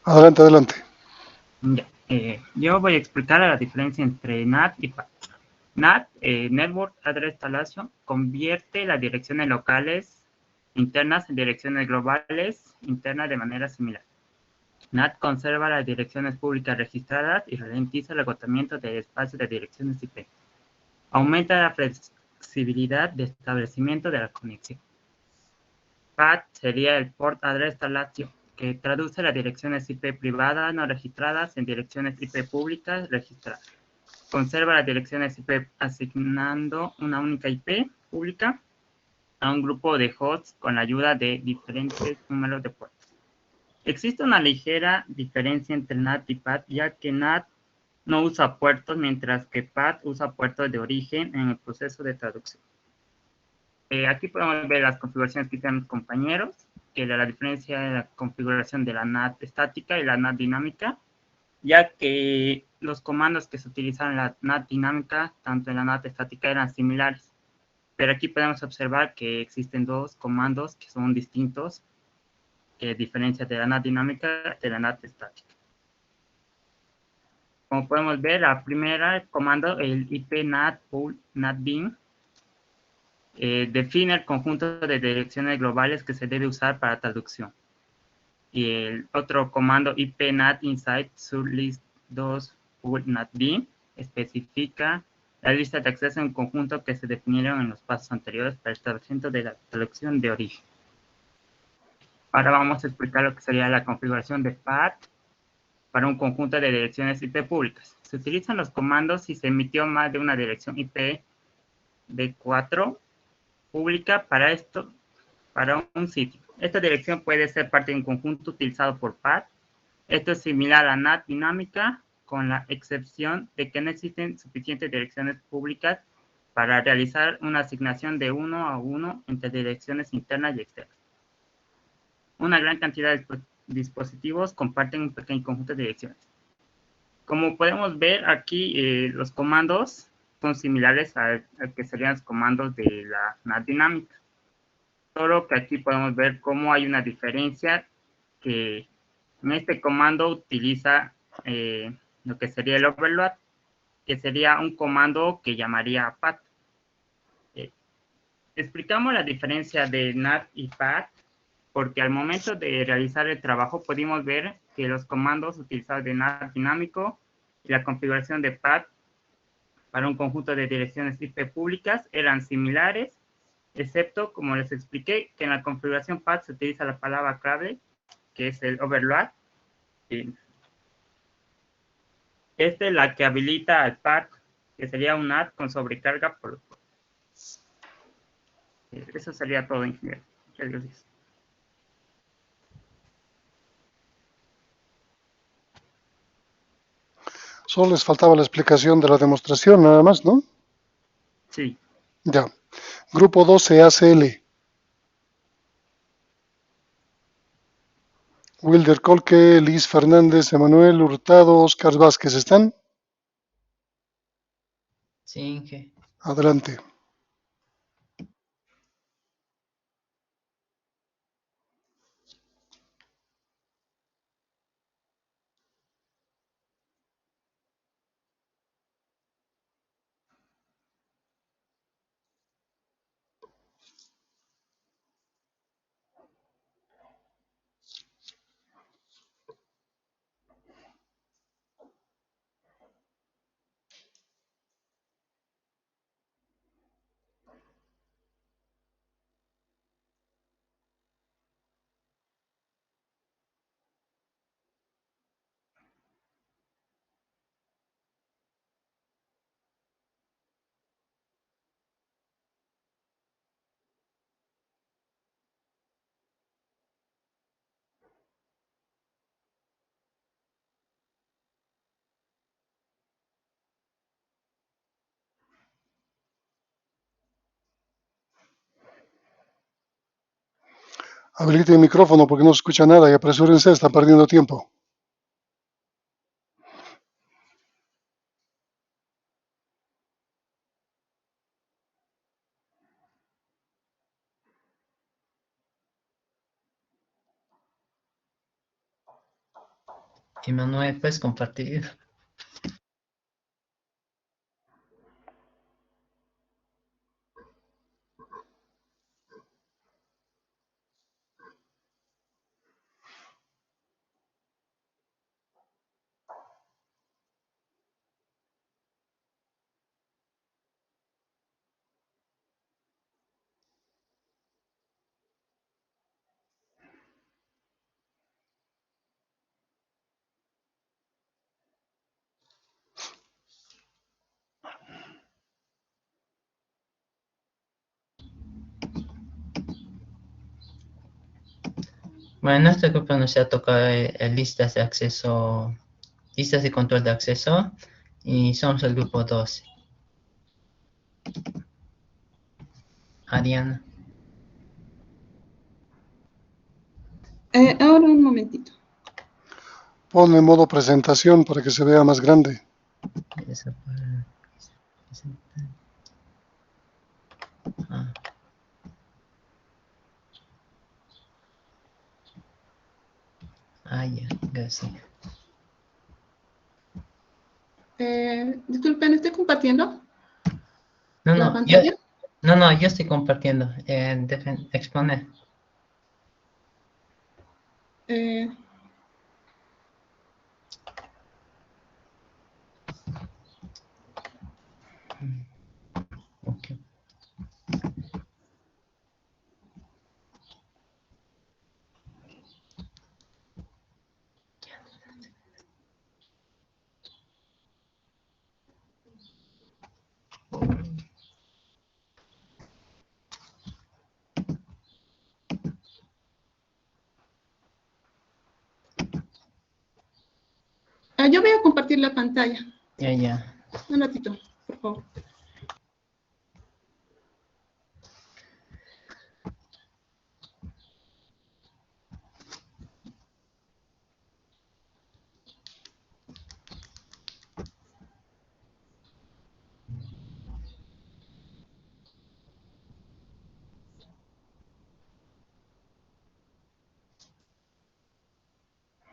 Adelante, adelante. Ya, yo voy a explicar la diferencia entre NAT y PAT. NAT, Network Address Installation, convierte las direcciones locales internas en direcciones globales internas de manera similar. NAT conserva las direcciones públicas registradas y ralentiza el agotamiento del espacio de direcciones IP. Aumenta la flexibilidad de establecimiento de la conexión. PAT sería el Port Address Installation, que traduce las direcciones IP privadas no registradas en direcciones IP públicas registradas. Conserva las direcciones IP asignando una única IP pública a un grupo de hosts con la ayuda de diferentes números de puertos. Existe una ligera diferencia entre NAT y PAT, ya que NAT no usa puertos, mientras que PAT usa puertos de origen en el proceso de traducción. Aquí podemos ver las configuraciones que hicieron mis compañeros, que era la diferencia de la configuración de la NAT estática y la NAT dinámica, ya que los comandos que se utilizaban en la NAT dinámica, tanto en la NAT estática, eran similares. Pero aquí podemos observar que existen dos comandos que son distintos, que diferencian de la NAT dinámica de la NAT estática. Como podemos ver, la primera comando, el IP NAT pool NAT bin, define el conjunto de direcciones globales que se debe usar para traducción. Y el otro comando IP NAT inside surlist 2 pool NAT bin especifica la lista de acceso en conjunto que se definieron en los pasos anteriores para el establecimiento de la traducción de origen. Ahora vamos a explicar lo que sería la configuración de PAT para un conjunto de direcciones IP públicas. Se utilizan los comandos si se emitió más de una dirección IP de 4 pública para un sitio. Esta dirección puede ser parte de un conjunto utilizado por PAT. Esto es similar a NAT dinámica, con la excepción de que no existen suficientes direcciones públicas para realizar una asignación de 1 a 1 entre direcciones internas y externas. Una gran cantidad de dispositivos comparten un pequeño conjunto de direcciones. Como podemos ver aquí, los comandos son similares a que serían los comandos de la NAT dinámica. Solo que aquí podemos ver cómo hay una diferencia, que en este comando utiliza lo que sería el overload, que sería un comando que llamaría PAT. Explicamos la diferencia de NAT y PAT porque al momento de realizar el trabajo pudimos ver que los comandos utilizados de NAT dinámico y la configuración de PAT para un conjunto de direcciones IP públicas eran similares, excepto, como les expliqué, que en la configuración PAT se utiliza la palabra clave, que es el overload. Esta es la que habilita al PAT, que sería un NAT con sobrecarga por... Eso sería todo, ingeniero. Muchas gracias. Solo les faltaba la explicación de la demostración, nada más, ¿no? Sí. Ya. Grupo 12 ACL. Wilder Colque, Liz Fernández, Emanuel Hurtado, Oscar Vázquez, ¿están? Sí, Inge. Adelante. Habilite el micrófono porque no se escucha nada y apresúrense, están perdiendo tiempo. Emanuel, ¿puedes compartir? Bueno, en este grupo nos ha tocado listas de acceso, listas de control de acceso, y somos el grupo 12. Ariana. Ahora un momentito. Ponle modo presentación para que se vea más grande. Eso para presentar. Ah. Ya, gracias. Disculpen, ¿estoy compartiendo No, la no, pantalla? yo estoy compartiendo. Exponer. Eh, Okay. yo voy a compartir la pantalla. Ya. Un ratito, por favor.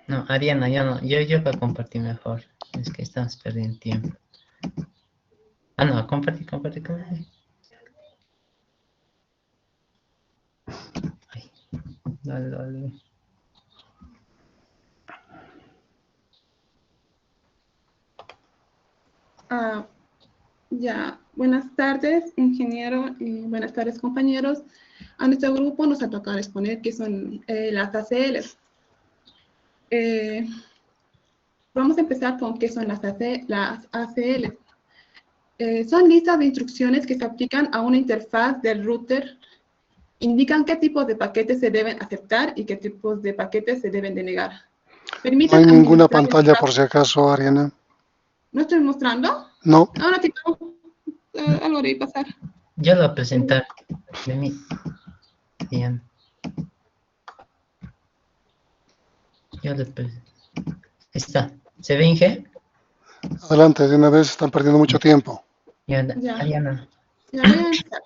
No, Ariana, yo no. Yo voy a compartir mejor. Es que estamos perdiendo tiempo. No, compartir. Ay, dale. Ya, buenas tardes, ingeniero, y buenas tardes, compañeros. A nuestro grupo nos ha tocado exponer qué son las ACL. Vamos a empezar con qué son las ACL. Son listas de instrucciones que se aplican a una interfaz del router. Indican qué tipos de paquetes se deben aceptar y qué tipos de paquetes se deben denegar. No hay ninguna pantalla por si acaso, Ariana. ¿No estoy mostrando? No. Ahora algo haré pasar. Yo lo voy a presentar de mí. Bien. Yo lo presento. Está. ¿Se ve, Inge? Adelante, de una vez, están perdiendo mucho tiempo. Ya. Ariana. Ya voy a empezar.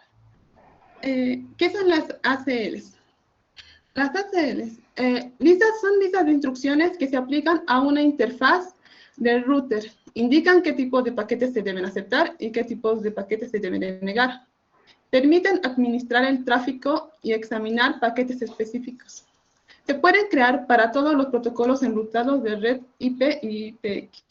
¿Qué son las ACLs? Las ACLs son listas de instrucciones que se aplican a una interfaz del router. Indican qué tipos de paquetes se deben aceptar y qué tipos de paquetes se deben denegar. Permiten administrar el tráfico y examinar paquetes específicos. Se pueden crear para todos los protocolos enrutados de red IP y IPX.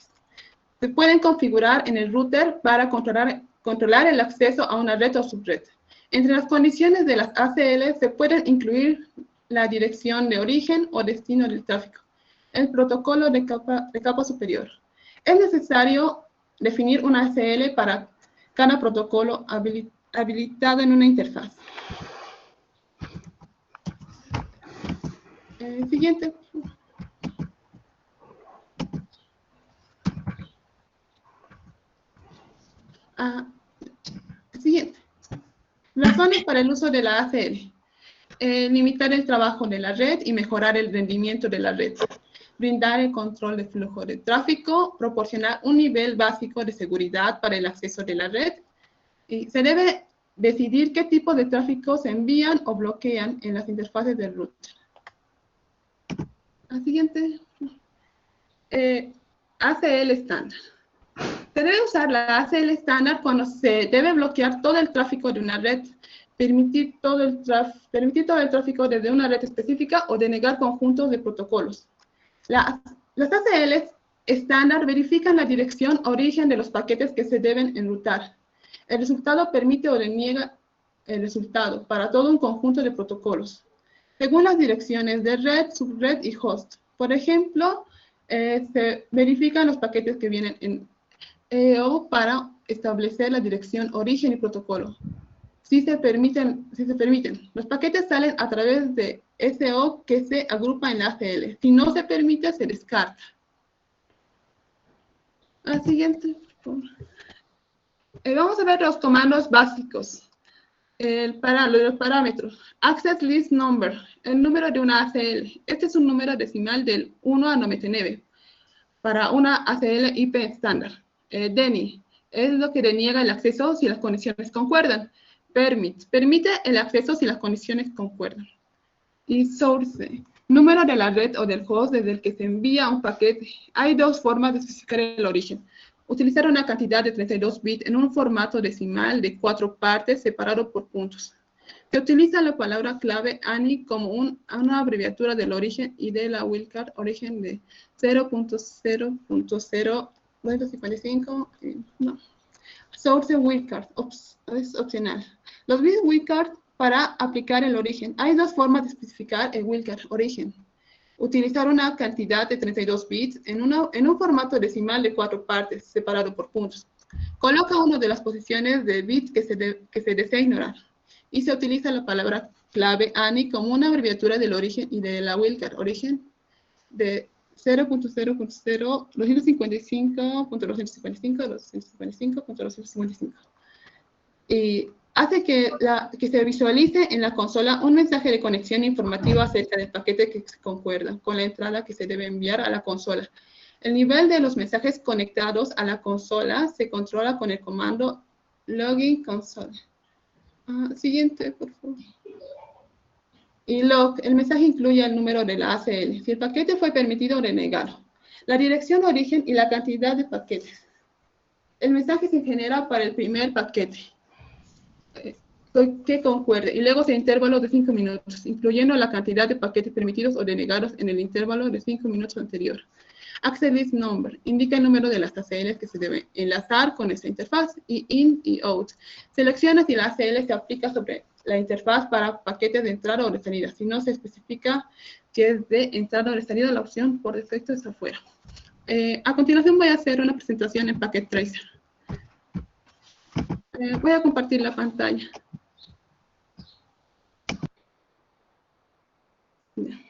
Se pueden configurar en el router para controlar el acceso a una red o subred. Entre las condiciones de las ACL se pueden incluir la dirección de origen o destino del tráfico, el protocolo de capa superior. Es necesario definir una ACL para cada protocolo habilitado en una interfaz. Siguiente. Siguiente. Razones para el uso de la ACL. Limitar el trabajo de la red y mejorar el rendimiento de la red. Brindar el control de flujo de tráfico. Proporcionar un nivel básico de seguridad para el acceso de la red. Y se debe decidir qué tipo de tráfico se envían o bloquean en las interfaces del router. La siguiente. ACL estándar. Se debe usar la ACL estándar cuando se debe bloquear todo el tráfico de una red, permitir todo el tráfico desde una red específica o denegar conjuntos de protocolos. Las ACL estándar verifican la dirección origen de los paquetes que se deben enrutar. El resultado permite o deniega el resultado para todo un conjunto de protocolos, según las direcciones de red, subred y host. Por ejemplo, se verifican los paquetes que vienen en EO para establecer la dirección origen y protocolo. Si se permiten, los paquetes salen a través de SO que se agrupa en la ACL. Si no se permite, se descarta. Al siguiente, por favor. Vamos a ver los comandos básicos. Los parámetros. Access List Number, el número de una ACL. Este es un número decimal del 1 a 99 para una ACL IP estándar. DENI es lo que deniega el acceso si las condiciones concuerdan. Permite el acceso si las condiciones concuerdan. Y source, número de la red o del host desde el que se envía un paquete. Hay dos formas de especificar el origen. Utilizar una cantidad de 32 bits en un formato decimal de 4 partes separado por puntos. Se utiliza la palabra clave ANI como una abreviatura del origen y de la wildcard origen de 0.0.0.55. No. Source wildcard es opcional. Los bits wildcard para aplicar el origen. Hay dos formas de especificar el wildcard origen. Utilizar una cantidad de 32 bits en un formato decimal de 4 partes, separado por puntos. Coloca una de las posiciones de bits que se desea ignorar. Y se utiliza la palabra clave ANI como una abreviatura del origen y de la wildcard origen de 0.0.255.255.255.255. Y hace que se visualice en la consola un mensaje de conexión informativo acerca del paquete que se concuerda con la entrada que se debe enviar a la consola. El nivel de los mensajes conectados a la consola se controla con el comando login console. Siguiente, por favor. Y log, el mensaje incluye el número de la ACL, si el paquete fue permitido o denegado, la dirección origen y la cantidad de paquetes. El mensaje se genera para el primer paquete que concuerde y luego se intervalo de 5 minutos, incluyendo la cantidad de paquetes permitidos o denegados en el intervalo de 5 minutos anterior. Access List Number indica el número de las ACLs que se debe enlazar con esta interfaz, y in y out. Selecciona si la ACL se aplica sobre la interfaz para paquetes de entrada o de salida. Si no se especifica si es de entrada o de salida, la opción por defecto está afuera. A continuación voy a hacer una presentación en Packet Tracer. Voy a compartir la pantalla. Ya.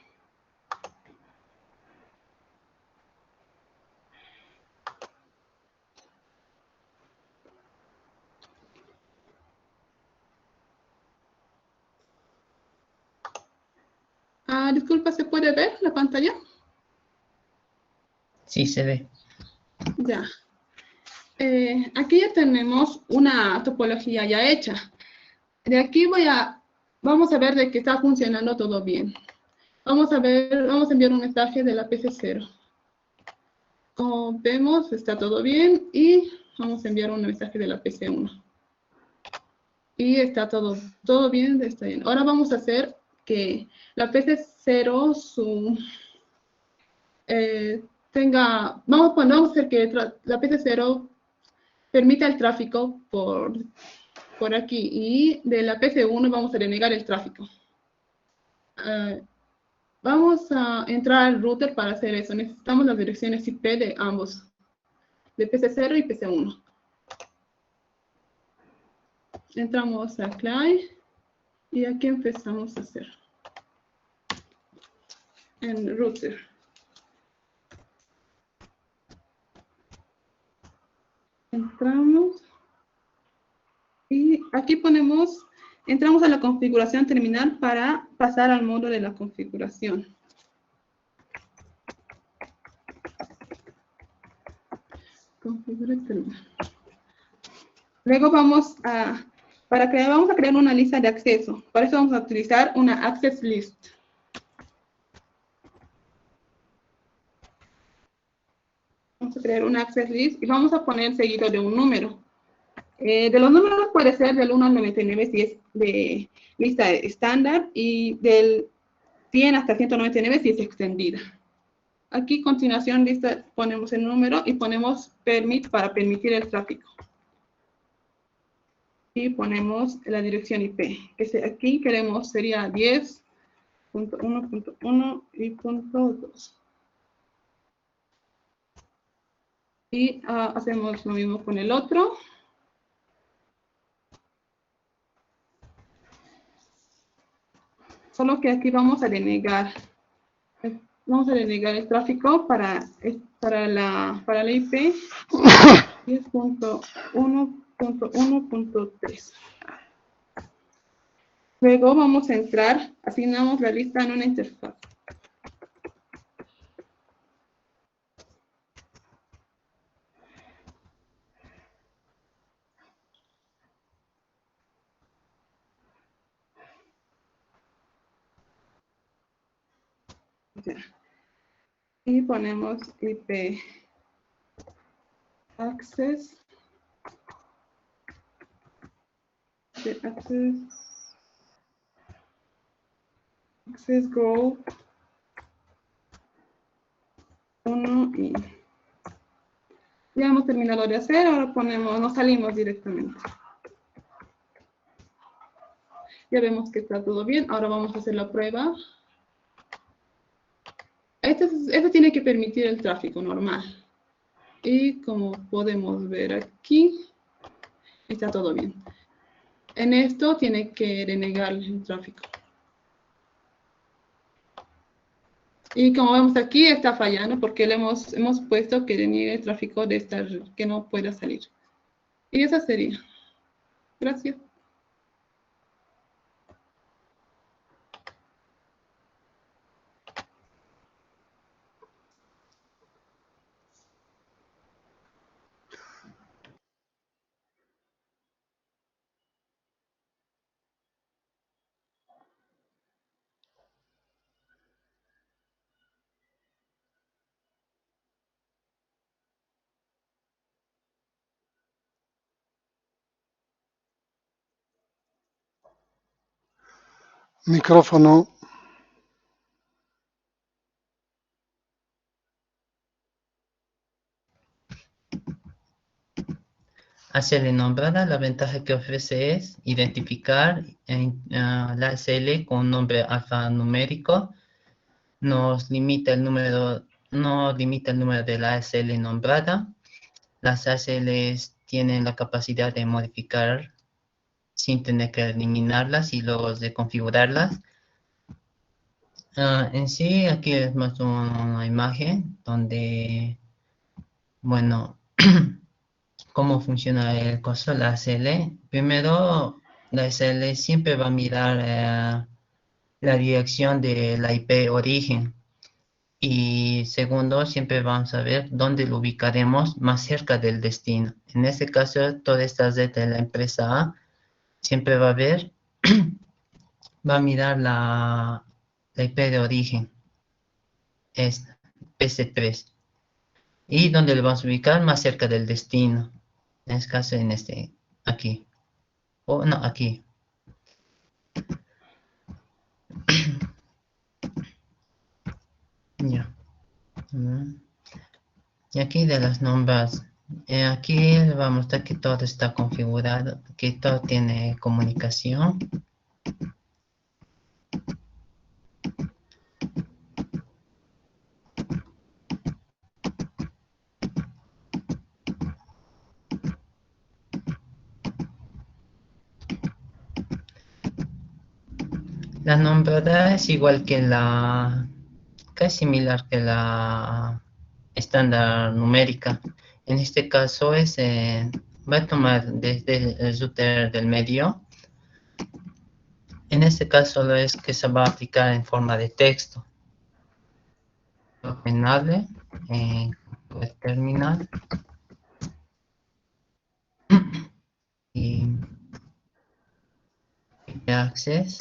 Disculpa, ¿se puede ver la pantalla? Sí, se ve. Ya. Aquí ya tenemos una topología ya hecha. De aquí vamos a ver de que está funcionando todo bien. Vamos a enviar un mensaje de la PC0. Como vemos, está todo bien y vamos a enviar un mensaje de la PC1. Y está todo bien, está bien. Ahora vamos a hacer que la PC0 vamos a hacer que la PC0 permita el tráfico por aquí y de la PC1 vamos a denegar el tráfico. Vamos a entrar al router para hacer eso. Necesitamos las direcciones IP de ambos, de PC0 y PC1. Entramos a client y aquí empezamos a hacer en router. Entramos y aquí entramos a la configuración terminal para pasar al modo de la configuración. Configura terminal. Luego vamos a crear una lista de acceso. Para eso vamos a utilizar una access list. Vamos a crear un access list y vamos a poner seguido de un número. De los números puede ser del 1 al 99 si es de lista estándar y del 100 hasta 199 si es extendida. Aquí, continuación, lista, ponemos el número y ponemos permit para permitir el tráfico. Y ponemos la dirección IP, que aquí queremos sería 10.1.1 y .2. Y hacemos lo mismo con el otro. Solo que aquí vamos a denegar el tráfico para la IP 10.1.1.3. Luego vamos a entrar, asignamos la lista en una interfaz. Ya. Y ponemos IP access go 1 y ya hemos terminado de hacer, ahora nos salimos directamente. Ya vemos que está todo bien, ahora vamos a hacer la prueba. Esto tiene que permitir el tráfico normal. Y como podemos ver aquí, está todo bien. En esto tiene que denegar el tráfico. Y como vemos aquí, está fallando porque le hemos puesto que deniegue el tráfico de esta red, que no pueda salir. Y esa sería. Gracias. Micrófono. ACL nombrada, la ventaja que ofrece es identificar la ACL con nombre alfanumérico. No limita el número de la ACL nombrada. Las ACLs tienen la capacidad de modificar sin tener que eliminarlas y luego de configurarlas. En sí, aquí es más una imagen donde, bueno, cómo funciona el costo de la ACL. Primero, la ACL siempre va a mirar la dirección de la IP origen. Y segundo, siempre vamos a ver dónde lo ubicaremos más cerca del destino. En este caso, toda esta red de la empresa A siempre va a ver, va a mirar la IP de origen, es PC3. Y dónde lo vamos a ubicar más cerca del destino. En este caso, aquí. O no, aquí. Ya. Y aquí de las nombres, aquí vamos a mostrar que todo está configurado, que todo tiene comunicación. La nombrada es igual que casi similar que la estándar numérica. En este caso va a tomar desde el router del medio. En este caso lo es que se va a aplicar en forma de texto. Terminable, terminal. Y access.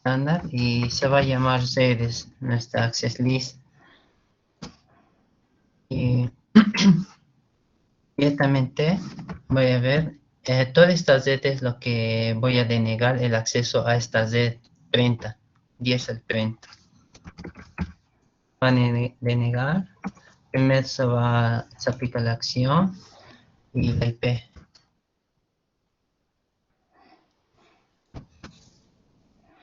estándar y se va a llamar redes, nuestra access list. Y directamente voy a ver, toda esta red es lo que voy a denegar el acceso a esta red 30, 10 al 30. Va a denegar, primero se aplica la acción y la IP.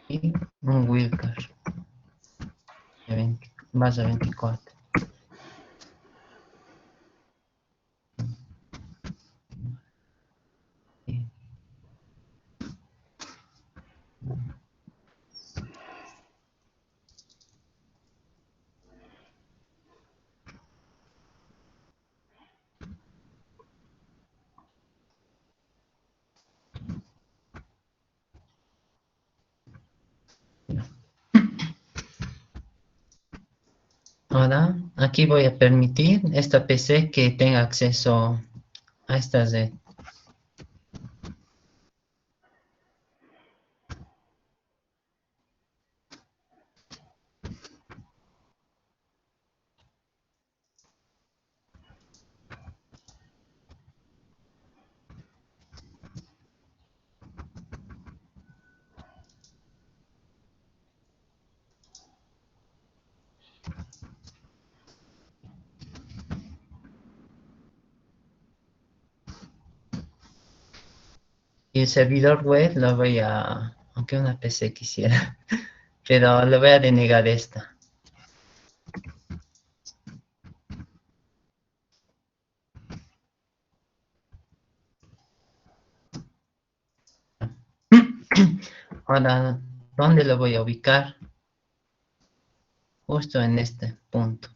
Y un wildcard, base 24. Ahora, aquí voy a permitir esta PC que tenga acceso a esta red. Y el servidor web lo voy a, aunque una PC quisiera, pero le voy a denegar esta. Ahora, ¿dónde lo voy a ubicar? Justo en este punto.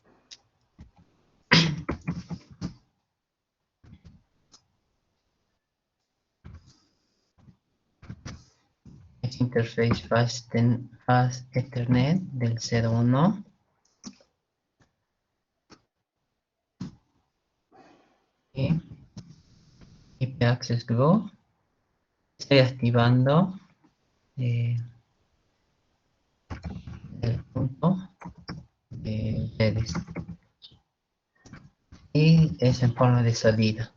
Es interface fast Ethernet del 01. Y IP Access Group. Estoy activando el punto de redes. Y es en forma de salida.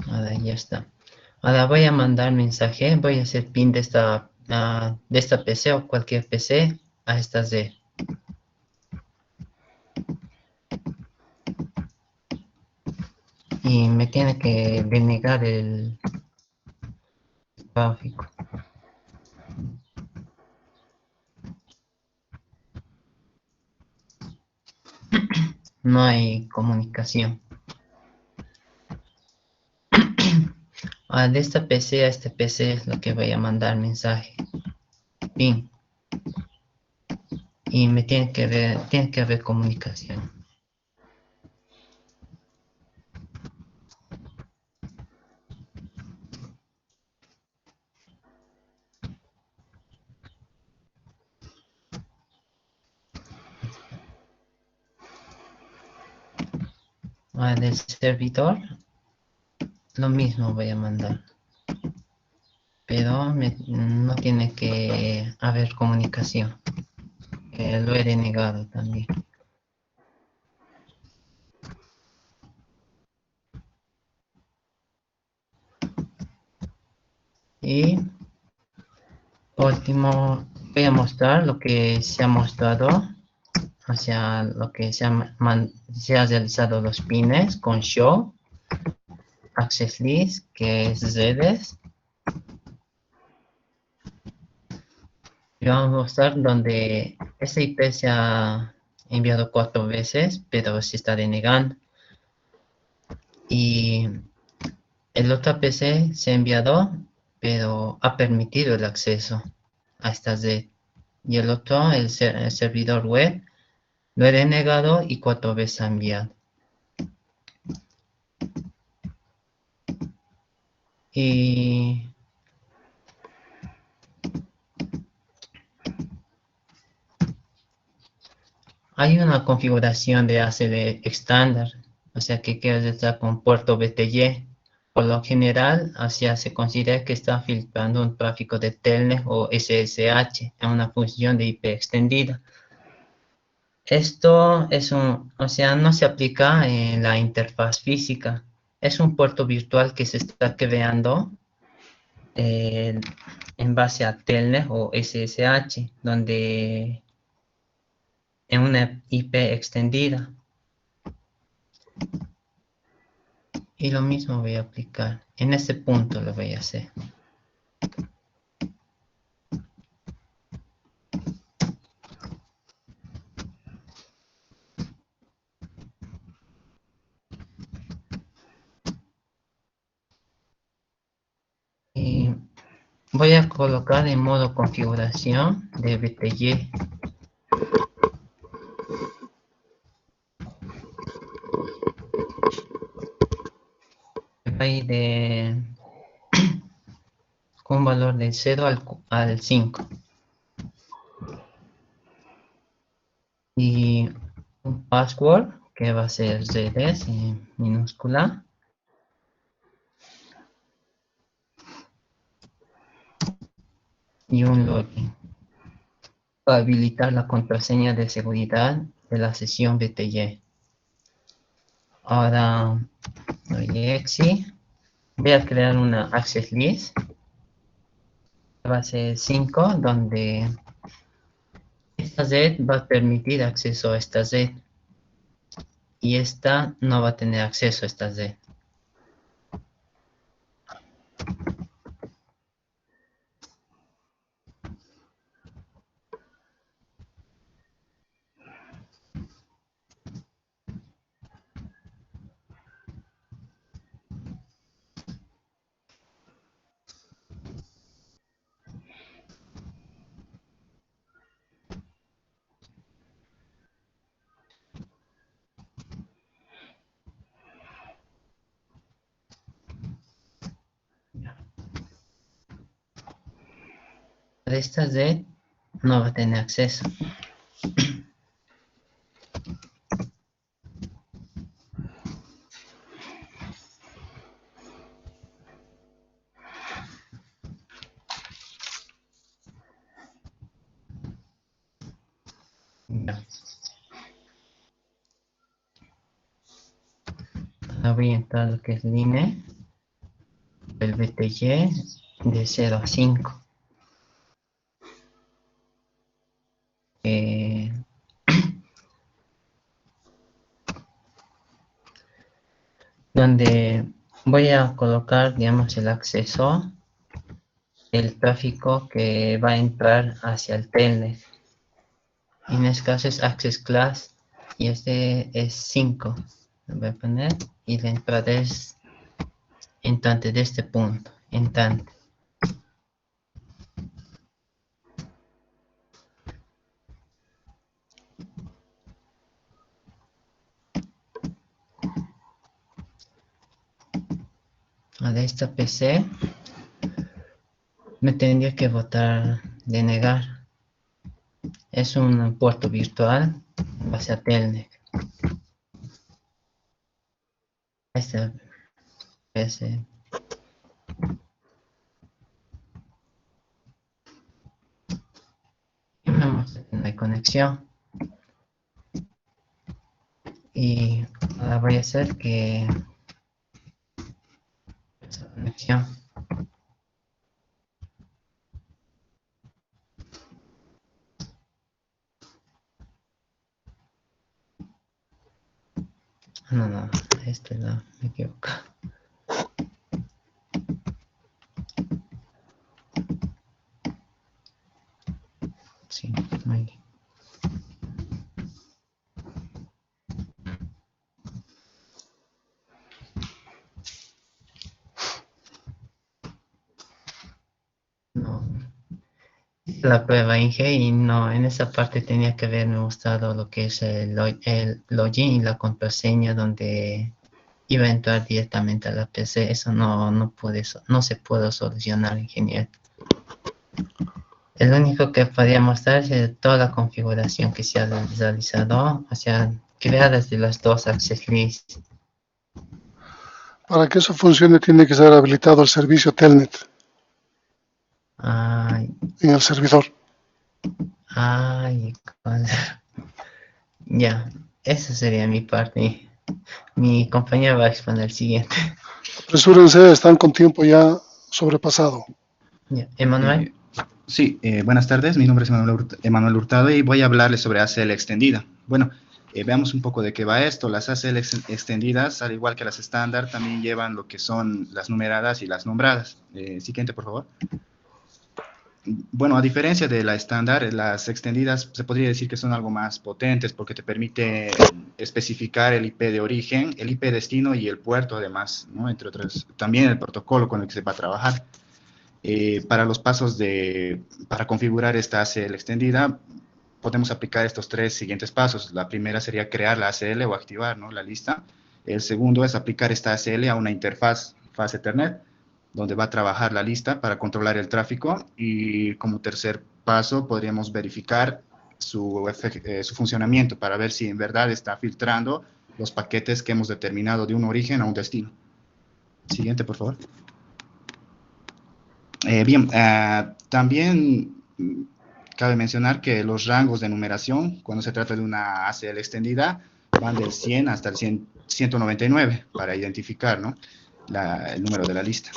Ahora ya está. Ahora voy a mandar mensaje, voy a hacer pin de esta PC o cualquier PC a esta red. Y me tiene que denegar el tráfico. No hay comunicación. De esta PC a este PC es lo que voy a mandar mensaje. Pin. Y me tiene que haber comunicación. Del servidor, lo mismo voy a mandar. Pero no tiene que haber comunicación. Lo he denegado también. Y último, voy a mostrar lo que se ha mostrado, o sea, lo que se ha realizado los pines con show, access list, que es redes. Y vamos a mostrar donde ese IP se ha enviado 4 veces, pero se está denegando. Y el otro PC se ha enviado, pero ha permitido el acceso a esta red. Y el otro, el servidor web, lo he denegado y 4 veces ha enviado. Y hay una configuración de ACD estándar, o sea que quieres estar con puerto BTY Por lo general, se considera que está filtrando un tráfico de Telnet o SSH en una función de IP extendida. Esto no se aplica en la interfaz física. Es un puerto virtual que se está creando en base a Telnet o SSH, donde en una IP extendida. Y lo mismo voy a aplicar. En este punto lo voy a hacer. Y voy a colocar en modo configuración de BTY. Ahí con un valor de 0 al 5. Y un password que va a ser ZS en minúscula. Y un login para habilitar la contraseña de seguridad de la sesión BTY. Ahora doy exe. Voy a crear una access list. Va a ser 5, donde esta Z va a permitir acceso a esta Z. Y esta no va a tener acceso a esta Z. Esta Z no va a tener acceso. Ya. Ahora voy a entrar lo que es línea del BTY de 0 a 5. Donde voy a colocar, digamos, el acceso, el tráfico que va a entrar hacia el telnet. En este caso es access class y este es 5. Lo voy a poner y la entrada es entrante de este punto, entrante. A esta PC me tendría que botar denegar. Es un puerto virtual en base a Telnet. Esta PC. Y vamos a tener conexión. Y ahora voy a hacer que esa conexión. No, este no, me equivoco. Sí, ahí. No. La prueba Inge y no, en esa parte tenía que haberme mostrado lo que es el login y la contraseña donde iba a entrar directamente a la PC. Eso no se puede solucionar, ingeniero. El único que podía mostrar es toda la configuración que se ha realizado, o sea, creadas de las dos access lists. Para que eso funcione tiene que estar habilitado el servicio Telnet Ay, en el servidor. ay, ya, eso sería mi parte. Mi compañero va a exponer el siguiente. Apresúrense, están con tiempo ya sobrepasado. Ya, Emanuel. Sí, buenas tardes, mi nombre es Emanuel Hurtado y voy a hablarles sobre ACL extendida. Bueno, veamos un poco de qué va esto. Las ACL extendidas, al igual que las estándar, también llevan lo que son las numeradas y las nombradas. Siguiente, por favor. Bueno, a diferencia de la estándar, las extendidas se podría decir que son algo más potentes porque te permite especificar el IP de origen, el IP destino y el puerto además, ¿no? Entre otras, también el protocolo con el que se va a trabajar. Para los pasos para configurar esta ACL extendida, podemos aplicar estos tres siguientes pasos. La primera sería crear la ACL o activar, ¿no?, la lista. El segundo es aplicar esta ACL a una interfaz faz Ethernet, donde va a trabajar la lista para controlar el tráfico. Y como tercer paso, podríamos verificar su funcionamiento para ver si en verdad está filtrando los paquetes que hemos determinado de un origen a un destino. Siguiente, por favor. Bien, también cabe mencionar que los rangos de numeración, cuando se trata de una ACL extendida, van del 100 hasta el 199 para identificar, ¿no?, el número de la lista.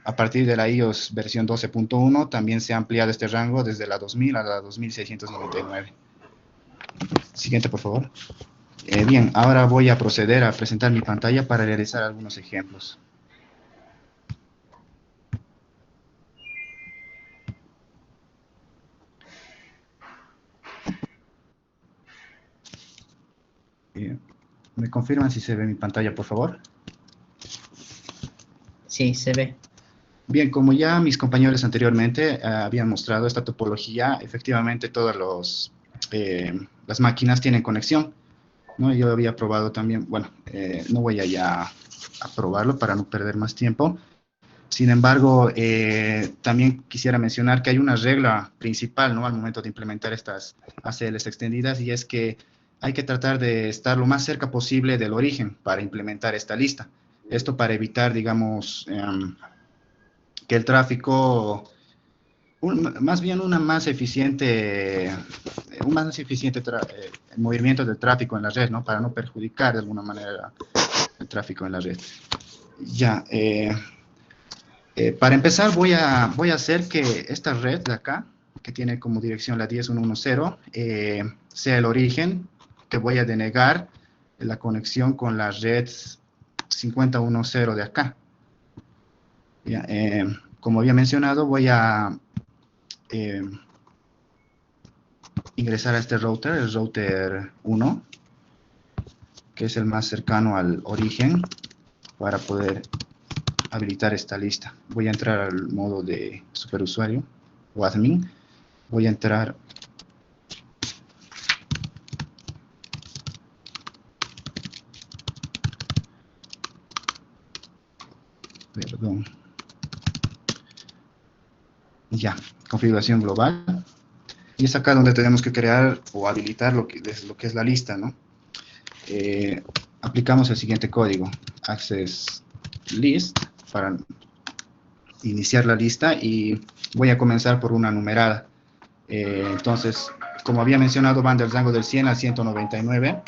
A partir de la iOS versión 12.1 también se ha ampliado este rango desde la 2000 a la 2699. Siguiente, por favor. Bien, ahora voy a proceder a presentar mi pantalla para realizar algunos ejemplos. Bien. ¿Me confirman si se ve mi pantalla, por favor? Sí, se ve. Bien, como ya mis compañeros anteriormente habían mostrado esta topología, efectivamente todas las máquinas tienen conexión, ¿no? Yo había probado también, bueno, no voy a ya a probarlo para no perder más tiempo. Sin embargo, también quisiera mencionar que hay una regla principal, ¿no?, al momento de implementar estas ACLs extendidas, y es que hay que tratar de estar lo más cerca posible del origen para implementar esta lista. Esto para evitar, digamos, que el tráfico, más bien un más eficiente movimiento del tráfico en la red, ¿no?, para no perjudicar de alguna manera el tráfico en la red. Ya, para empezar voy a hacer que esta red de acá, que tiene como dirección la 10.1.1.0, sea el origen, que voy a denegar la conexión con la red 50.1.0 de acá. Ya, como había mencionado, voy a ingresar a este router, el router 1, que es el más cercano al origen, para poder habilitar esta lista. Voy a entrar al modo de superusuario o admin. Voy a entrar perdón. Ya, configuración global. Y es acá donde tenemos que crear o habilitar lo que es la lista, ¿no? Aplicamos el siguiente código, access list, para iniciar la lista, y voy a comenzar por una numerada. Entonces, como había mencionado, van del rango del 100 al 199.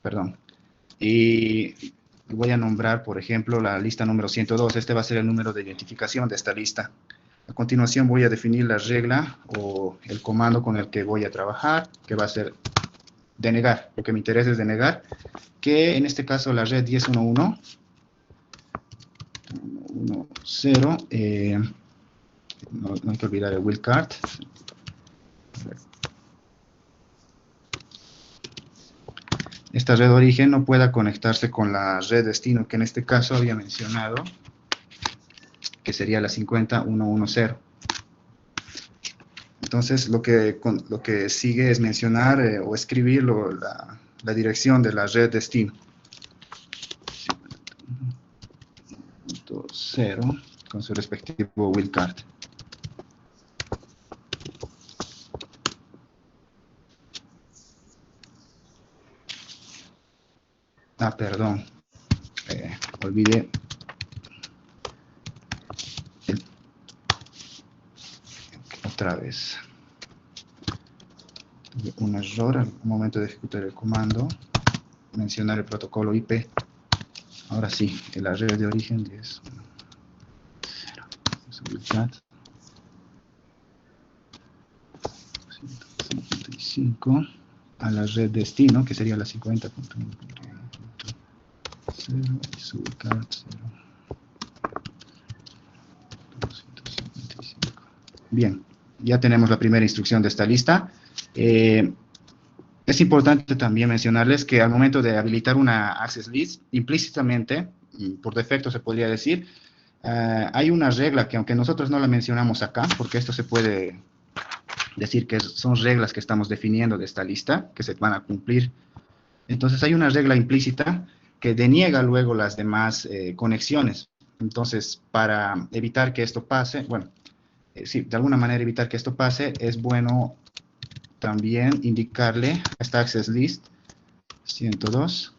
Perdón. Y voy a nombrar, por ejemplo, la lista número 102. Este va a ser el número de identificación de esta lista. A continuación voy a definir la regla o el comando con el que voy a trabajar, que va a ser denegar. Lo que me interesa es denegar, que en este caso la red 10.1.1.0, no hay que olvidar el wildcard. Esta red origen no pueda conectarse con la red destino, que en este caso había mencionado, que sería la 50.1.1.0. Entonces, lo que sigue es mencionar o escribir la dirección de la red destino. 0 con su respectivo wildcard. Perdón. olvidé otra vez. Tuve un error al momento de ejecutar el comando. Mencionar el protocolo IP. Ahora sí, la red de origen 10. Seguridad. 155 a la red destino, que sería la 50.1.0 y su ubicar 255. Bien, ya tenemos la primera instrucción de esta lista. Es importante también mencionarles que al momento de habilitar una access list, implícitamente, por defecto se podría decir, hay una regla que aunque nosotros no la mencionamos acá, porque esto se puede decir que son reglas que estamos definiendo de esta lista, que se van a cumplir. Entonces hay una regla implícita que deniega luego las demás conexiones. Entonces, para evitar que esto pase, bueno, sí, de alguna manera evitar que esto pase, es bueno también indicarle a esta access list 102.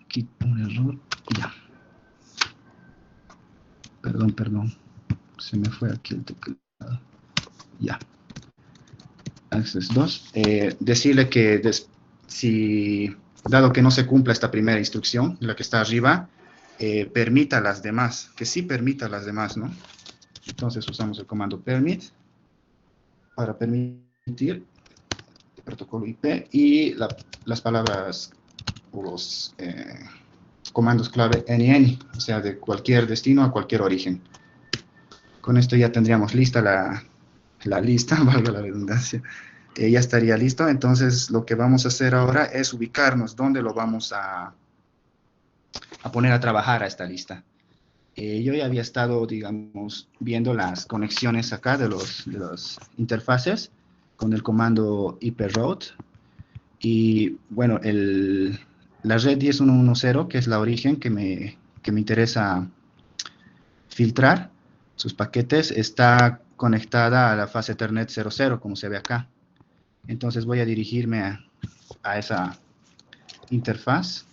Aquí un error, ya. Perdón. Se me fue aquí el teclado. Ya. Access 2. Decirle que dado que no se cumpla esta primera instrucción, la que está arriba, permita las demás, que sí permita las demás, ¿no? Entonces usamos el comando permit para permitir el protocolo IP y las palabras o los comandos clave any, o sea, de cualquier destino a cualquier origen. Con esto ya tendríamos lista la lista, valga la redundancia. Ya estaría listo. Entonces lo que vamos a hacer ahora es ubicarnos dónde lo vamos a poner a trabajar a esta lista. Yo ya había estado, digamos, viendo las conexiones acá de los interfaces con el comando iproute. Y bueno, la red 10.1.1.0, que es la origen que me interesa filtrar, sus paquetes, está conectada a la fase Ethernet 00, como se ve acá. Entonces voy a dirigirme a esa interfaz.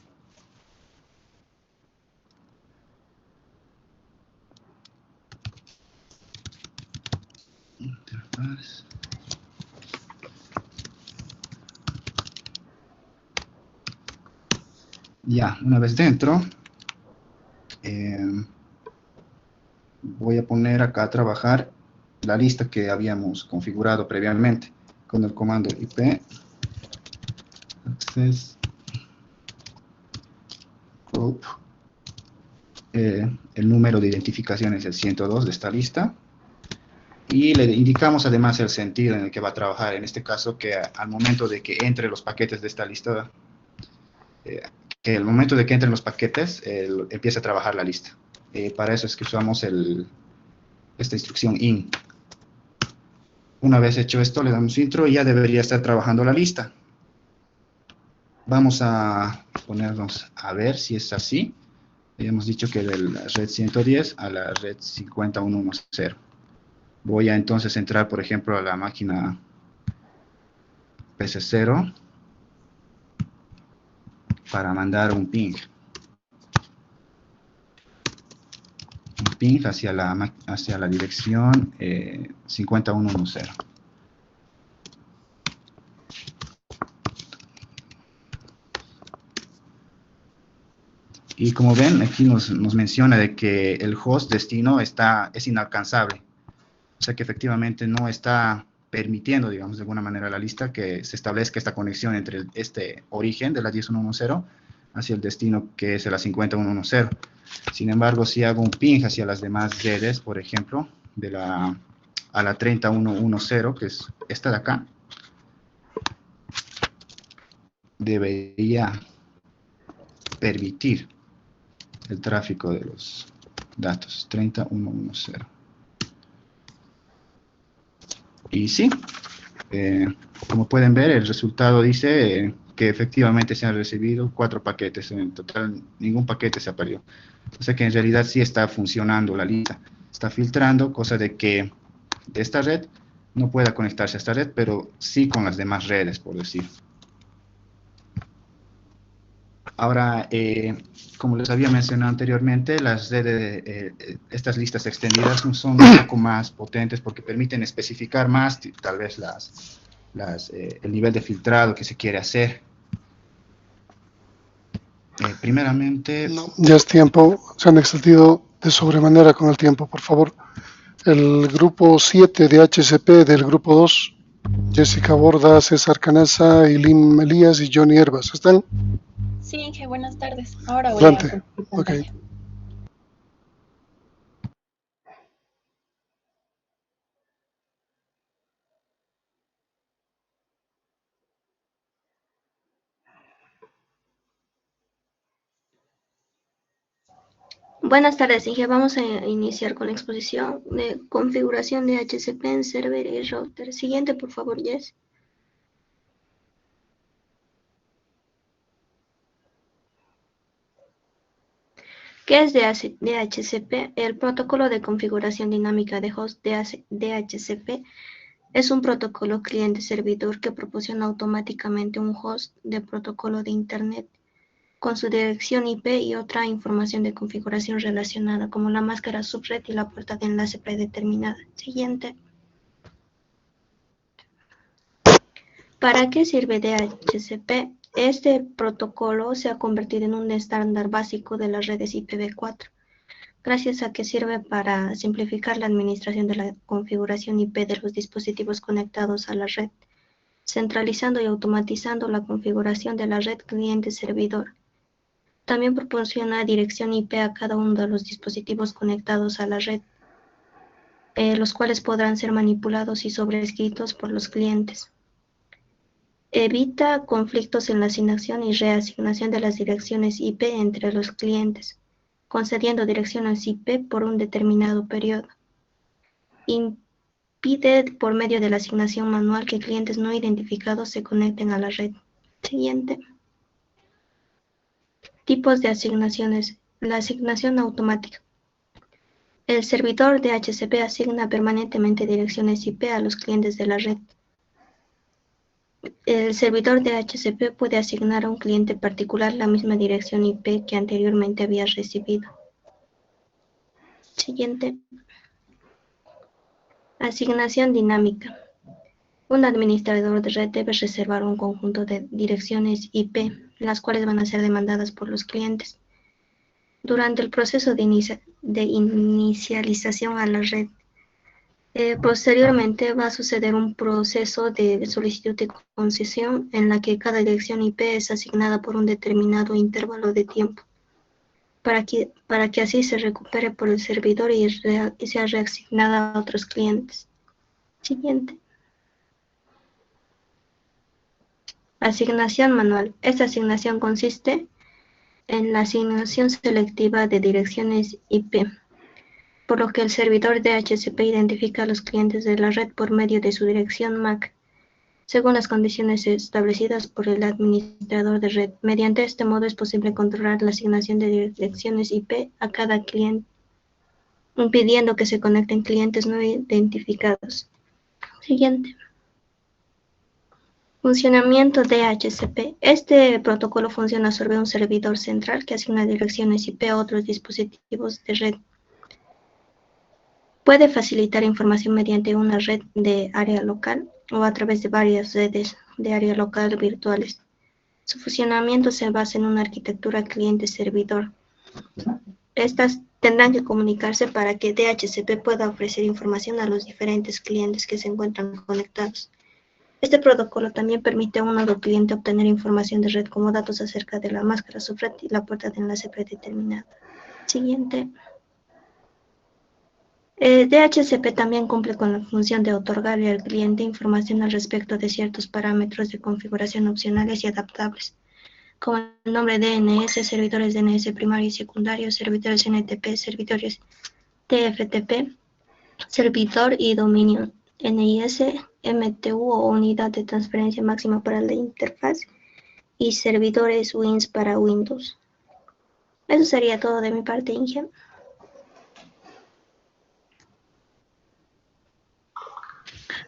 Ya, una vez dentro, voy a poner acá a trabajar la lista que habíamos configurado previamente con el comando IP access group. El número de identificación es el 102 de esta lista. Y le indicamos además el sentido en el que va a trabajar. En este caso, que al momento de que entre los paquetes de esta lista, que al momento de que entren los paquetes, empieza a trabajar la lista. Para eso es que usamos esta instrucción in. Una vez hecho esto, le damos intro y ya debería estar trabajando la lista. Vamos a ponernos a ver si es así. Habíamos dicho que de la red 110 a la red 51.1.0. Voy a entonces entrar, por ejemplo, a la máquina PC0 para mandar un ping. Un ping hacia la dirección 51.1.0. Y como ven, aquí nos menciona de que el host destino es inalcanzable. O sea que efectivamente no está permitiendo, digamos, de alguna manera la lista que se establezca esta conexión entre este origen de la 10.1.1.0 hacia el destino que es la 50.1.1.0. Sin embargo, si hago un ping hacia las demás redes, por ejemplo, a la 30.1.1.0, que es esta de acá, debería permitir el tráfico de los datos 30.1.1.0. Y sí, como pueden ver, el resultado dice que efectivamente se han recibido 4 paquetes. En total, ningún paquete se ha perdido. O sea que en realidad sí está funcionando la lista. Está filtrando, cosa de que de esta red no pueda conectarse a esta red, pero sí con las demás redes, por decir. Ahora, como les había mencionado anteriormente, estas listas extendidas son un poco más potentes porque permiten especificar más, tal vez, el nivel de filtrado que se quiere hacer. Primeramente, No, ya es tiempo, se han extendido de sobremanera con el tiempo, por favor. El grupo 7 de HCP del grupo 2, Jessica Borda, César Canasa, Eileen Melías y Johnny Herbas. ¿Están? Sí, Inge, buenas tardes. Ahora voy a Adelante. compartir Ok. pantalla. Buenas tardes, Inge. Vamos a iniciar con la exposición de configuración de HCP en server y router. Siguiente, por favor, Jess. ¿Qué es DHCP? El protocolo de configuración dinámica de host DHCP es un protocolo cliente-servidor que proporciona automáticamente un host de protocolo de Internet con su dirección IP y otra información de configuración relacionada, como la máscara subred y la puerta de enlace predeterminada. Siguiente. ¿Para qué sirve DHCP? Este protocolo se ha convertido en un estándar básico de las redes IPv4, gracias a que sirve para simplificar la administración de la configuración IP de los dispositivos conectados a la red, centralizando y automatizando la configuración de la red cliente-servidor. También proporciona dirección IP a cada uno de los dispositivos conectados a la red, los cuales podrán ser manipulados y sobrescritos por los clientes. Evita conflictos en la asignación y reasignación de las direcciones IP entre los clientes, concediendo direcciones IP por un determinado periodo. Impide por medio de la asignación manual que clientes no identificados se conecten a la red. Siguiente. Tipos de asignaciones. La asignación automática. El servidor DHCP asigna permanentemente direcciones IP a los clientes de la red. El servidor DHCP puede asignar a un cliente particular la misma dirección IP que anteriormente había recibido. Siguiente. Asignación dinámica. Un administrador de red debe reservar un conjunto de direcciones IP, las cuales van a ser demandadas por los clientes. Durante el proceso de inicialización a la red, posteriormente va a suceder un proceso de solicitud de concesión en la que cada dirección IP es asignada por un determinado intervalo de tiempo, para que así se recupere por el servidor y sea reasignada a otros clientes. Siguiente. Asignación manual. Esta asignación consiste en la asignación selectiva de direcciones IP, por lo que el servidor DHCP identifica a los clientes de la red por medio de su dirección MAC, según las condiciones establecidas por el administrador de red. Mediante este modo es posible controlar la asignación de direcciones IP a cada cliente, impidiendo que se conecten clientes no identificados. Siguiente. Funcionamiento DHCP. Este protocolo funciona sobre un servidor central que asigna direcciones IP a otros dispositivos de red. Puede facilitar información mediante una red de área local o a través de varias redes de área local virtuales. Su funcionamiento se basa en una arquitectura cliente-servidor. Estas tendrán que comunicarse para que DHCP pueda ofrecer información a los diferentes clientes que se encuentran conectados. Este protocolo también permite a un nodo cliente obtener información de red como datos acerca de la máscara subred y la puerta de enlace predeterminada. Siguiente. DHCP también cumple con la función de otorgarle al cliente información al respecto de ciertos parámetros de configuración opcionales y adaptables, como el nombre DNS, servidores DNS primario y secundario, servidores NTP, servidores TFTP, servidor y dominio NIS, MTU o unidad de transferencia máxima para la interfaz, y servidores WINS para Windows. Eso sería todo de mi parte, Inge.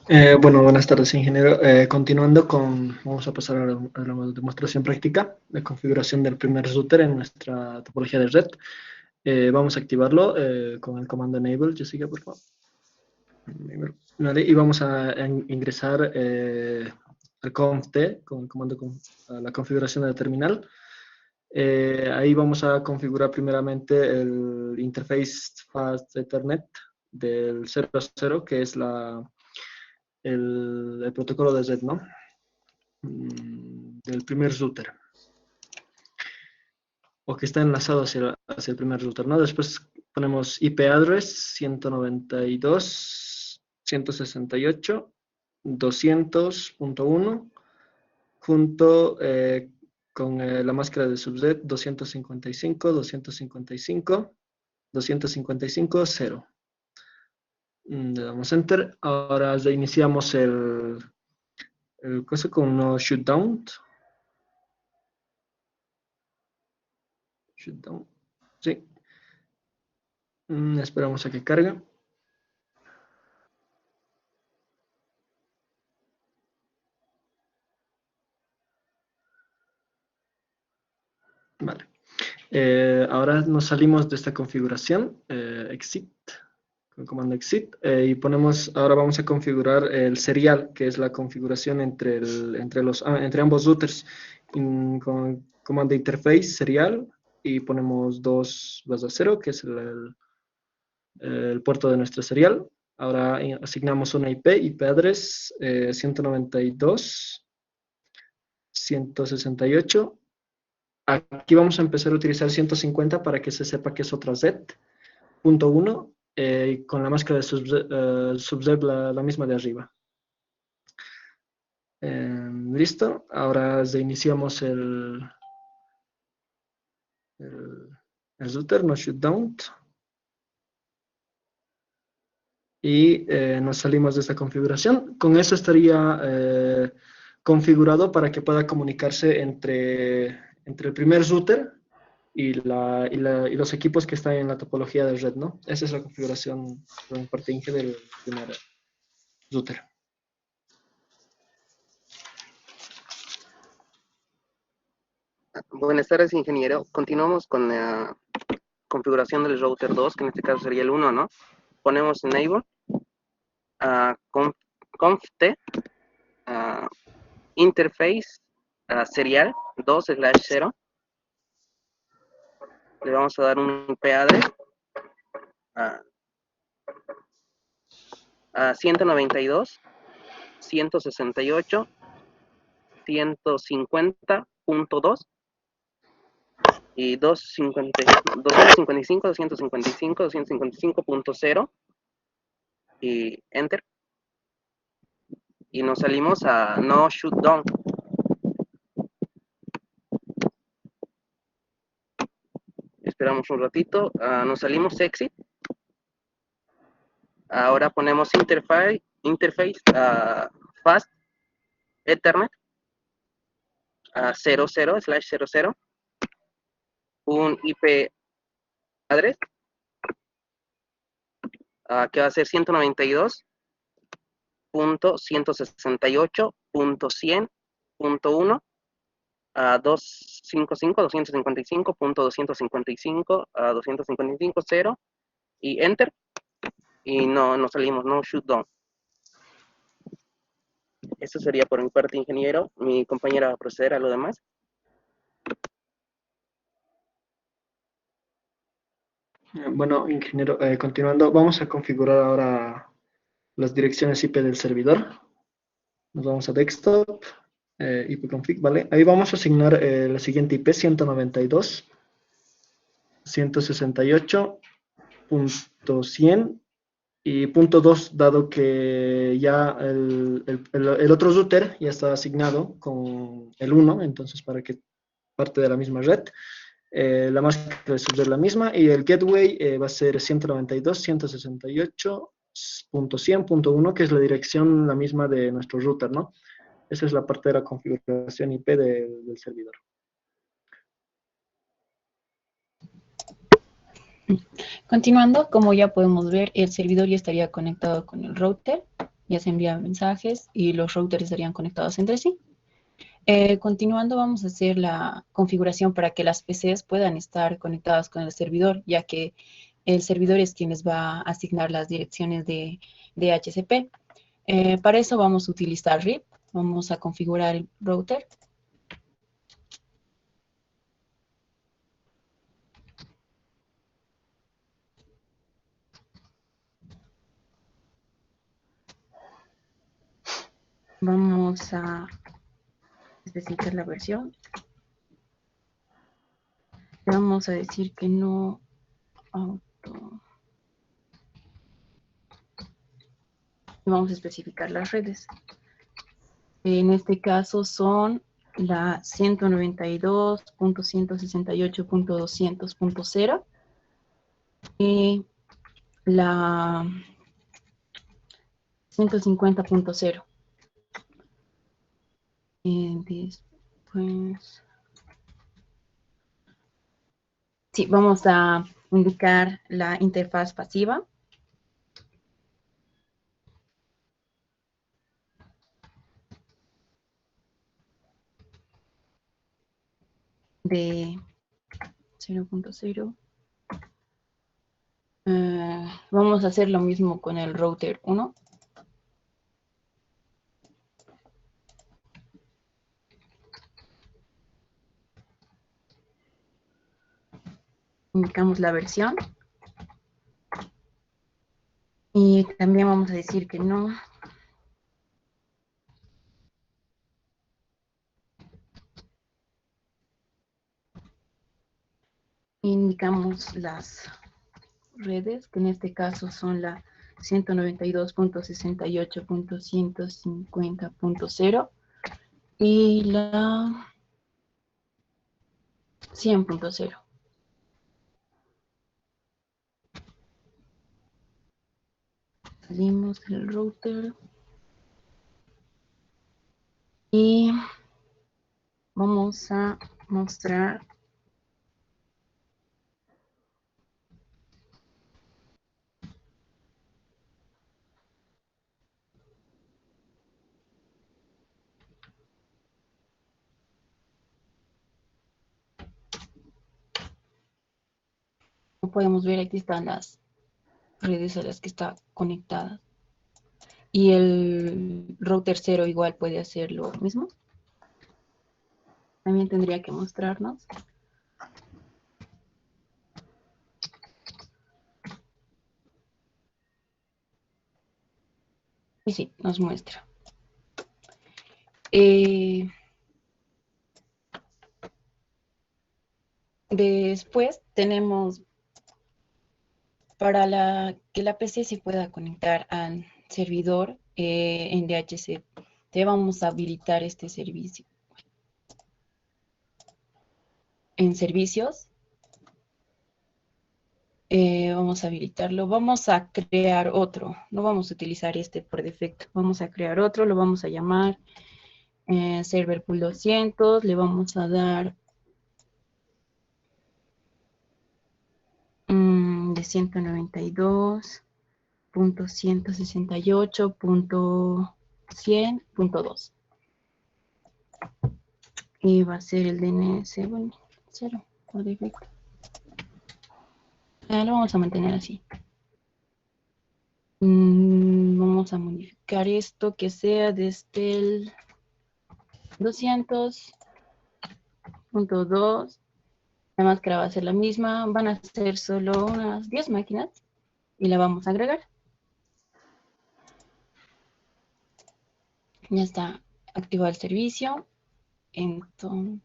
Bueno, buenas tardes, ingeniero. Continuando vamos a pasar a la demostración práctica de configuración del primer router en nuestra topología de red. Vamos a activarlo con el comando enable, Jessica, por favor. Vale, y vamos a ingresar al conft con el comando a la configuración del terminal. Ahí vamos a configurar primeramente el interface Fast Ethernet del 0 a 0, que es el protocolo de red, ¿no? Del primer router. O que está enlazado hacia el primer router, ¿no? Después ponemos IP address 192.168.200.1 junto con la máscara de subnet 255.255.255.0. Le damos enter. Ahora reiniciamos el cosa con no shutdown. Shutdown. Sí. Esperamos a que cargue. Vale. Ahora nos salimos de esta configuración. Exit. Con el comando exit. Y ahora vamos a configurar el serial, que es la configuración entre ambos routers. Con el comando interface serial. Y ponemos 2/0, que es el puerto de nuestro serial. Ahora asignamos una IP address 192.168. Aquí vamos a empezar a utilizar 150 para que se sepa que es otra Z. Punto 1, con la máscara de subnet la misma de arriba. Listo. Ahora reiniciamos el router, no shutdown. Y nos salimos de esta configuración. Con eso estaría configurado para que pueda comunicarse entre el primer router y los equipos que están en la topología de red, ¿no? Esa es la configuración en parte Inge del primer router. Buenas tardes, ingeniero. Continuamos con la configuración del router 2, que en este caso sería el 1, ¿no? Ponemos enable, conft, interface, serial 2/0. Le vamos a dar un IP address a 192.168.150.2 y 255.255.255.0 y enter. Y nos salimos a no shutdown. Esperamos un ratito. Nos salimos exit. Ahora ponemos interface Fast Ethernet 00/00. Un IP address que va a ser 192.168.100.1 a 255.255.255.0 y enter. Y no salimos, no shutdown. Eso sería por mi parte, ingeniero. Mi compañera va a proceder a lo demás. Bueno, ingeniero, continuando, vamos a configurar ahora las direcciones IP del servidor. Nos vamos a desktop, ipconfig, ¿vale? Ahí vamos a asignar la siguiente IP, 192.168.100 y punto 2, dado que ya el otro router ya está asignado con el 1, entonces para que parte de la misma red. La máscara de subnet es la misma y el gateway va a ser 192.168.100.1, que es la dirección la misma de nuestro router, ¿no? Esa es la parte de la configuración IP del servidor. Continuando, como ya podemos ver, el servidor ya estaría conectado con el router. ya se envían mensajes y los routers estarían conectados entre sí. Continuando, vamos a hacer la configuración para que las PCs puedan estar conectadas con el servidor, ya que el servidor es quien les va a asignar las direcciones de DHCP. Para eso vamos a utilizar RIP. Vamos a configurar el router. Vamos a especificar la versión. Vamos a decir que no auto. Vamos a especificar las redes. En este caso son la 192.168.200.0 y la 150.0. Después, sí, vamos a indicar la interfaz pasiva. De 0.0. Vamos a hacer lo mismo con el router 1. Indicamos la versión. Y también vamos a decir que no. Indicamos las redes, que en este caso son la 192.68.150.0 y la 100.0. Salimos del router y vamos a mostrar como podemos ver, aquí están las redes a las que está conectada. Y el router 0 igual puede hacer lo mismo. También tendría que mostrarnos. Y sí, nos muestra. Después tenemos para que la PC se pueda conectar al servidor en DHCP, vamos a habilitar este servicio. En servicios, vamos a habilitarlo. Vamos a crear otro. No vamos a utilizar este por defecto. Vamos a crear otro, lo vamos a llamar server pool 200. Le vamos a dar de 192.168.100.2 y va a ser el DNS, bueno, 0 por defecto. Lo vamos a mantener así. Vamos a modificar esto que sea desde el 200.2. La máscara va a ser la misma, van a ser solo unas 10 máquinas y la vamos a agregar. Ya está activado el servicio. Entonces,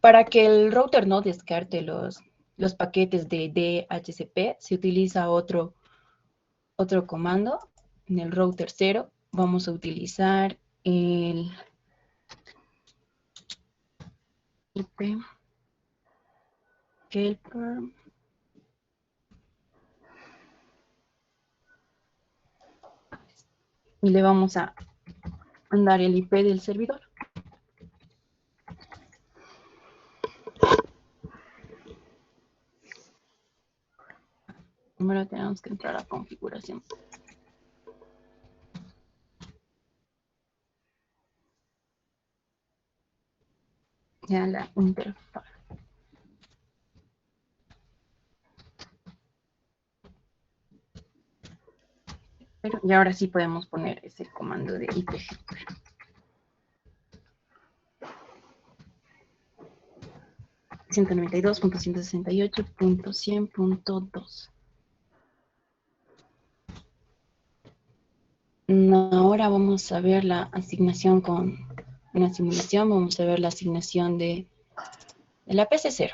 para que el router no descarte los paquetes de DHCP, se utiliza otro comando. En el router 0 vamos a utilizar el IP helper y le vamos a mandar el IP del servidor. Primero tenemos que entrar a configuración. Ya la interfaz. Y ahora sí podemos poner ese comando de IPG. 192.168.100.2. Ahora vamos a ver la asignación con una simulación. Vamos a ver la asignación de la PC0.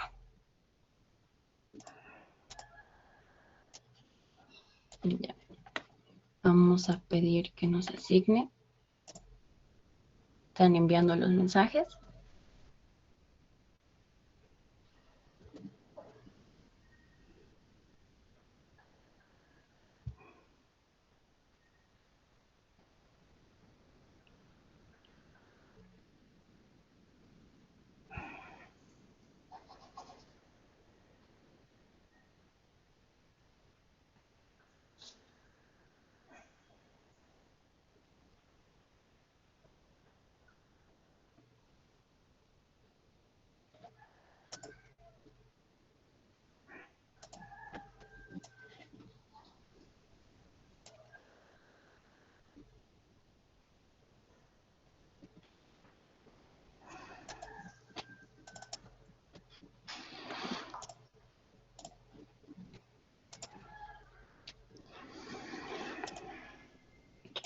Ya. Vamos a pedir que nos asigne. Están enviando los mensajes.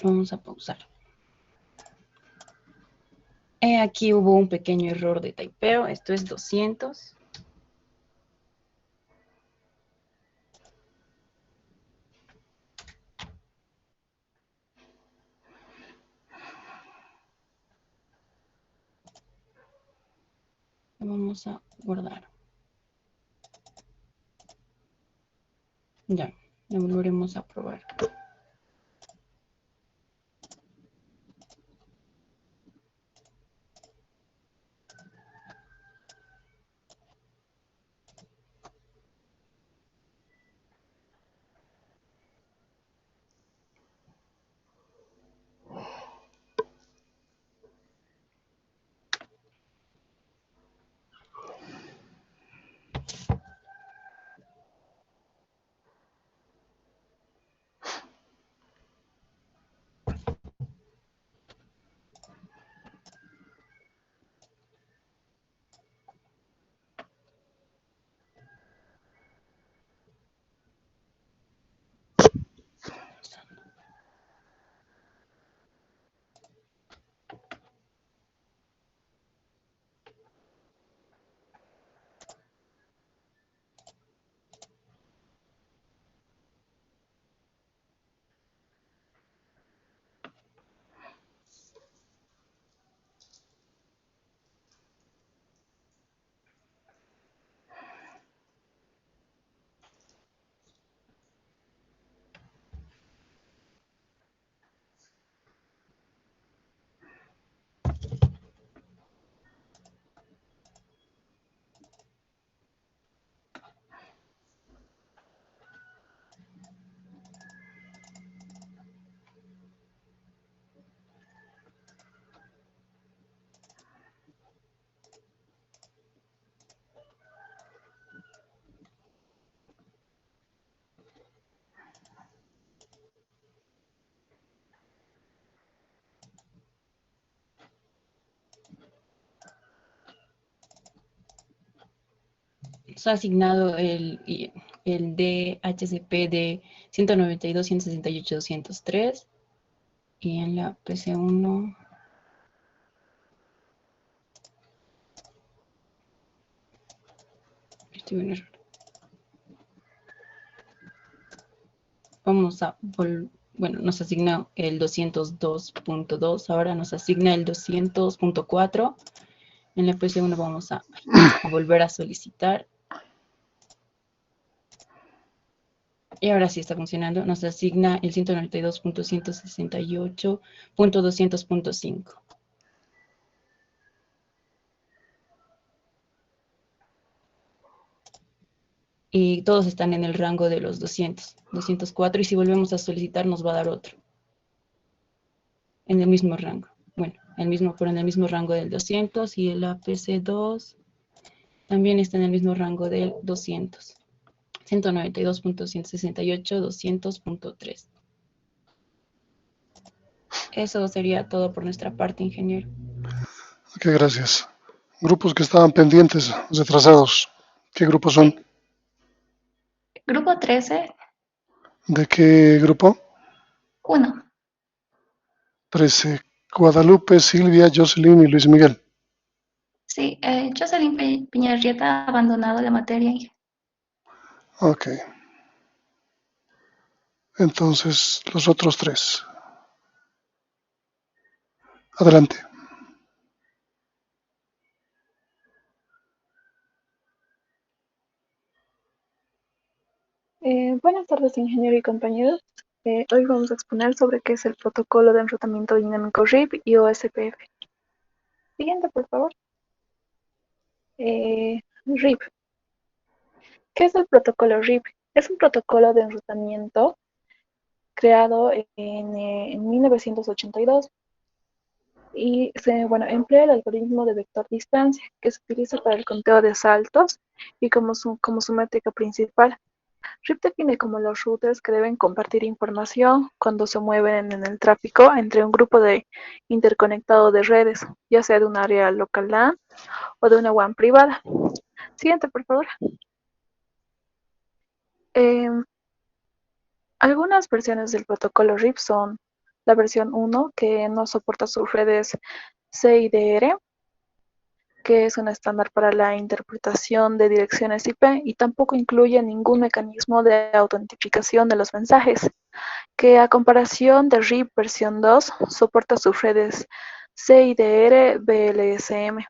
Vamos a pausar. Aquí hubo un pequeño error de typeo. Esto es 200. Vamos a guardar. Ya, lo volveremos a probar. Se ha asignado el DHCP de 192.168.203 y en la PC1 estoy en error. Vamos a bueno, nos asigna el 202.2, ahora nos asigna el 200.4. En la PC1 vamos a volver a solicitar. Y ahora sí está funcionando. Nos asigna el 192.168.200.5. y todos están en el rango de los 204, y si volvemos a solicitar nos va a dar otro, en el mismo rango. Bueno, pero en el mismo rango del 200, y el APC2 también está en el mismo rango del 200. 192.168, 200.3. Eso sería todo por nuestra parte, ingeniero. Ok, gracias. Grupos que estaban pendientes, retrasados. ¿Qué grupos son? Grupo 13, ¿De qué grupo? 1. 13. Guadalupe, Silvia, Jocelyn y Luis Miguel. Sí, Jocelyn Piñarrieta ha abandonado la materia. Ok. Entonces, los otros 3. Adelante. Buenas tardes, ingeniero y compañeros. Hoy vamos a exponer sobre qué es el protocolo de enrutamiento dinámico RIP y OSPF. Siguiente, por favor. RIP. ¿Qué es el protocolo RIP? Es un protocolo de enrutamiento creado en 1982 y emplea el algoritmo de vector distancia que se utiliza para el conteo de saltos y como su métrica principal. RIP define como los routers que deben compartir información cuando se mueven en el tráfico entre un grupo de interconectado de redes, ya sea de un área local LAN o de una WAN privada. Siguiente, por favor. Algunas versiones del protocolo RIP son la versión 1, que no soporta subredes CIDR, que es un estándar para la interpretación de direcciones IP y tampoco incluye ningún mecanismo de autentificación de los mensajes, que a comparación de RIP versión 2 soporta subredes CIDR BLSM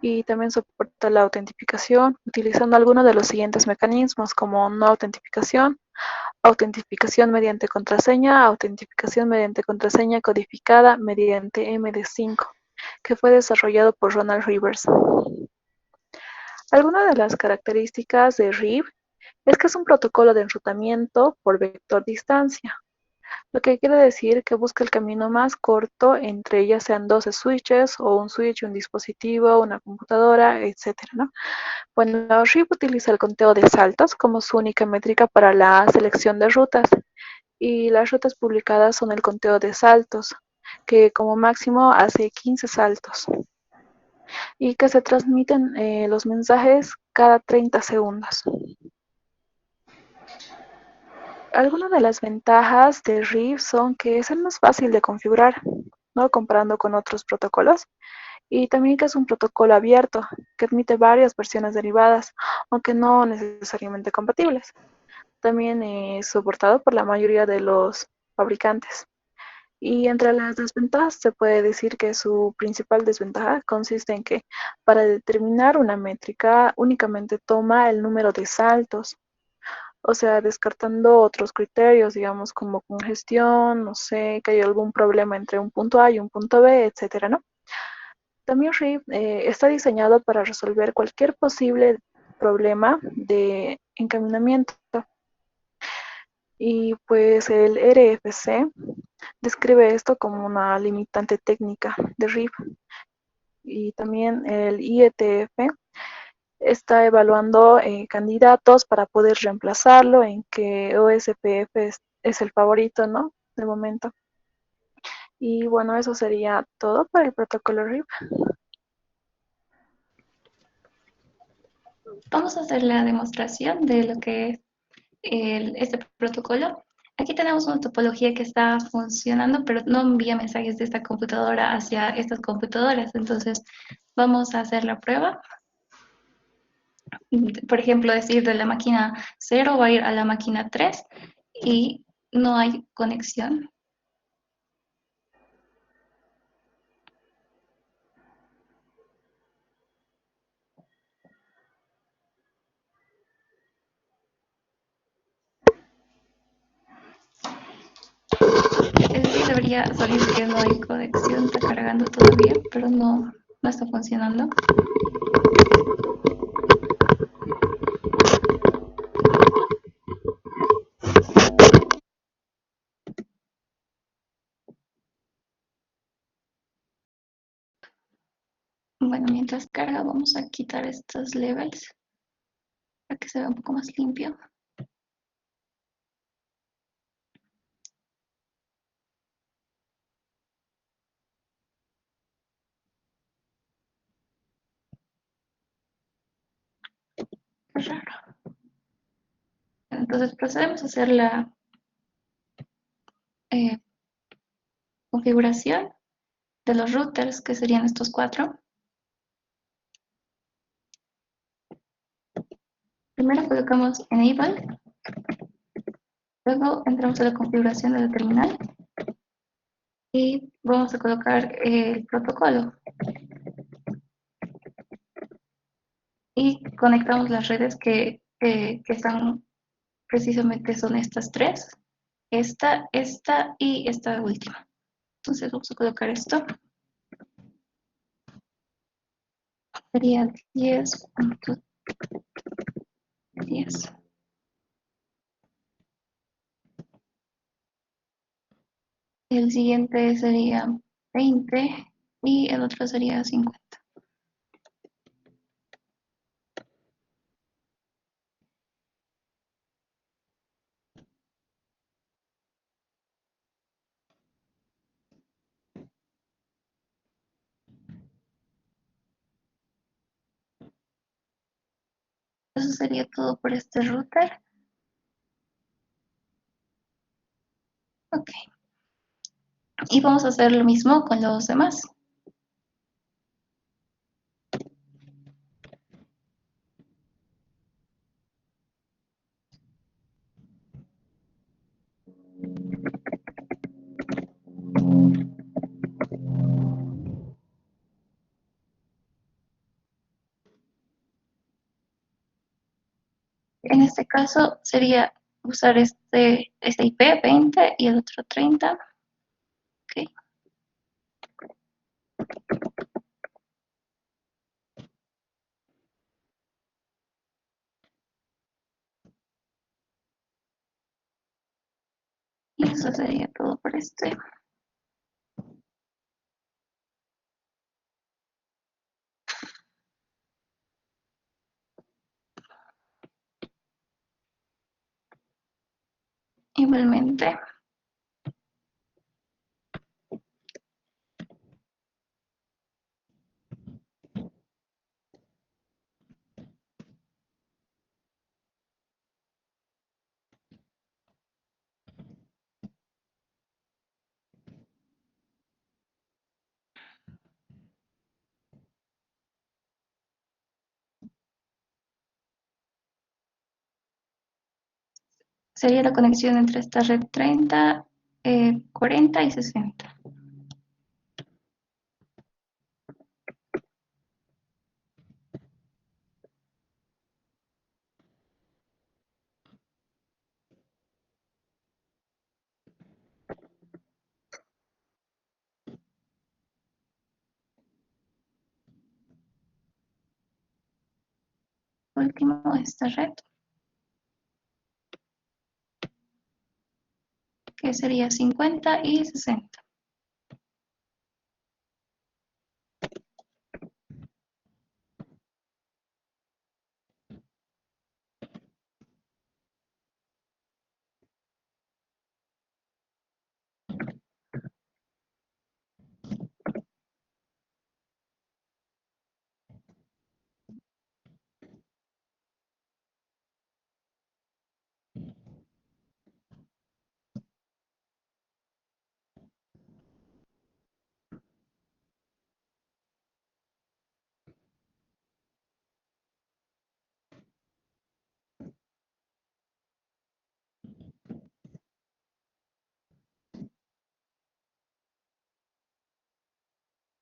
y también soporta la autentificación utilizando algunos de los siguientes mecanismos como no autentificación, autentificación mediante contraseña codificada mediante MD5, que fue desarrollado por Ronald Rivers. Algunas de las características de RIP es que es un protocolo de enrutamiento por vector distancia, lo que quiere decir que busca el camino más corto entre ya sean 12 switches o un switch, un dispositivo, una computadora, etc., ¿no? Bueno, RIP utiliza el conteo de saltos como su única métrica para la selección de rutas, y las rutas publicadas son el conteo de saltos, que como máximo hace 15 saltos, y que se transmiten los mensajes cada 30 segundos. Algunas de las ventajas de RIP son que es el más fácil de configurar, ¿no? Comparando con otros protocolos, y también que es un protocolo abierto, que admite varias versiones derivadas, aunque no necesariamente compatibles. También es soportado por la mayoría de los fabricantes. Y entre las desventajas se puede decir que su principal desventaja consiste en que para determinar una métrica únicamente toma el número de saltos, o sea, descartando otros criterios, digamos, como congestión, no sé, que hay algún problema entre un punto A y un punto B, etcétera, ¿no? También RIP está diseñado para resolver cualquier posible problema de encaminamiento. Y pues el RFC describe esto como una limitante técnica de RIP. Y también el IETF está evaluando candidatos para poder reemplazarlo, en que OSPF es el favorito, ¿no? De momento. Y bueno, eso sería todo para el protocolo RIP. Vamos a hacer la demostración de lo que es este protocolo. Aquí tenemos una topología que está funcionando, pero no envía mensajes de esta computadora hacia estas computadoras. Entonces, vamos a hacer la prueba. Por ejemplo, decir de la máquina 0 va a ir a la máquina 3 y no hay conexión. Es decir, debería salir que no hay conexión, está cargando todavía, pero no está funcionando. Bueno, mientras carga vamos a quitar estos levels para que se vea un poco más limpio. Qué raro. Entonces procedemos a hacer la eh, configuración de los routers, que serían estos 4. Primero colocamos Enable, luego entramos a la configuración de la terminal y vamos a colocar el protocolo y conectamos las redes que están precisamente, son estas 3, esta y esta última. Entonces vamos a colocar esto. Sería 10.10. El siguiente sería 20 y el otro sería 50. Eso sería todo por este router. Ok. Y vamos a hacer lo mismo con los demás. En este caso sería usar este IP 20 y el otro 30. Ok. Y eso sería todo por este. Igualmente. Sería la conexión entre esta red 30, 40 y 60. Último, esta red, que sería 50 y 60.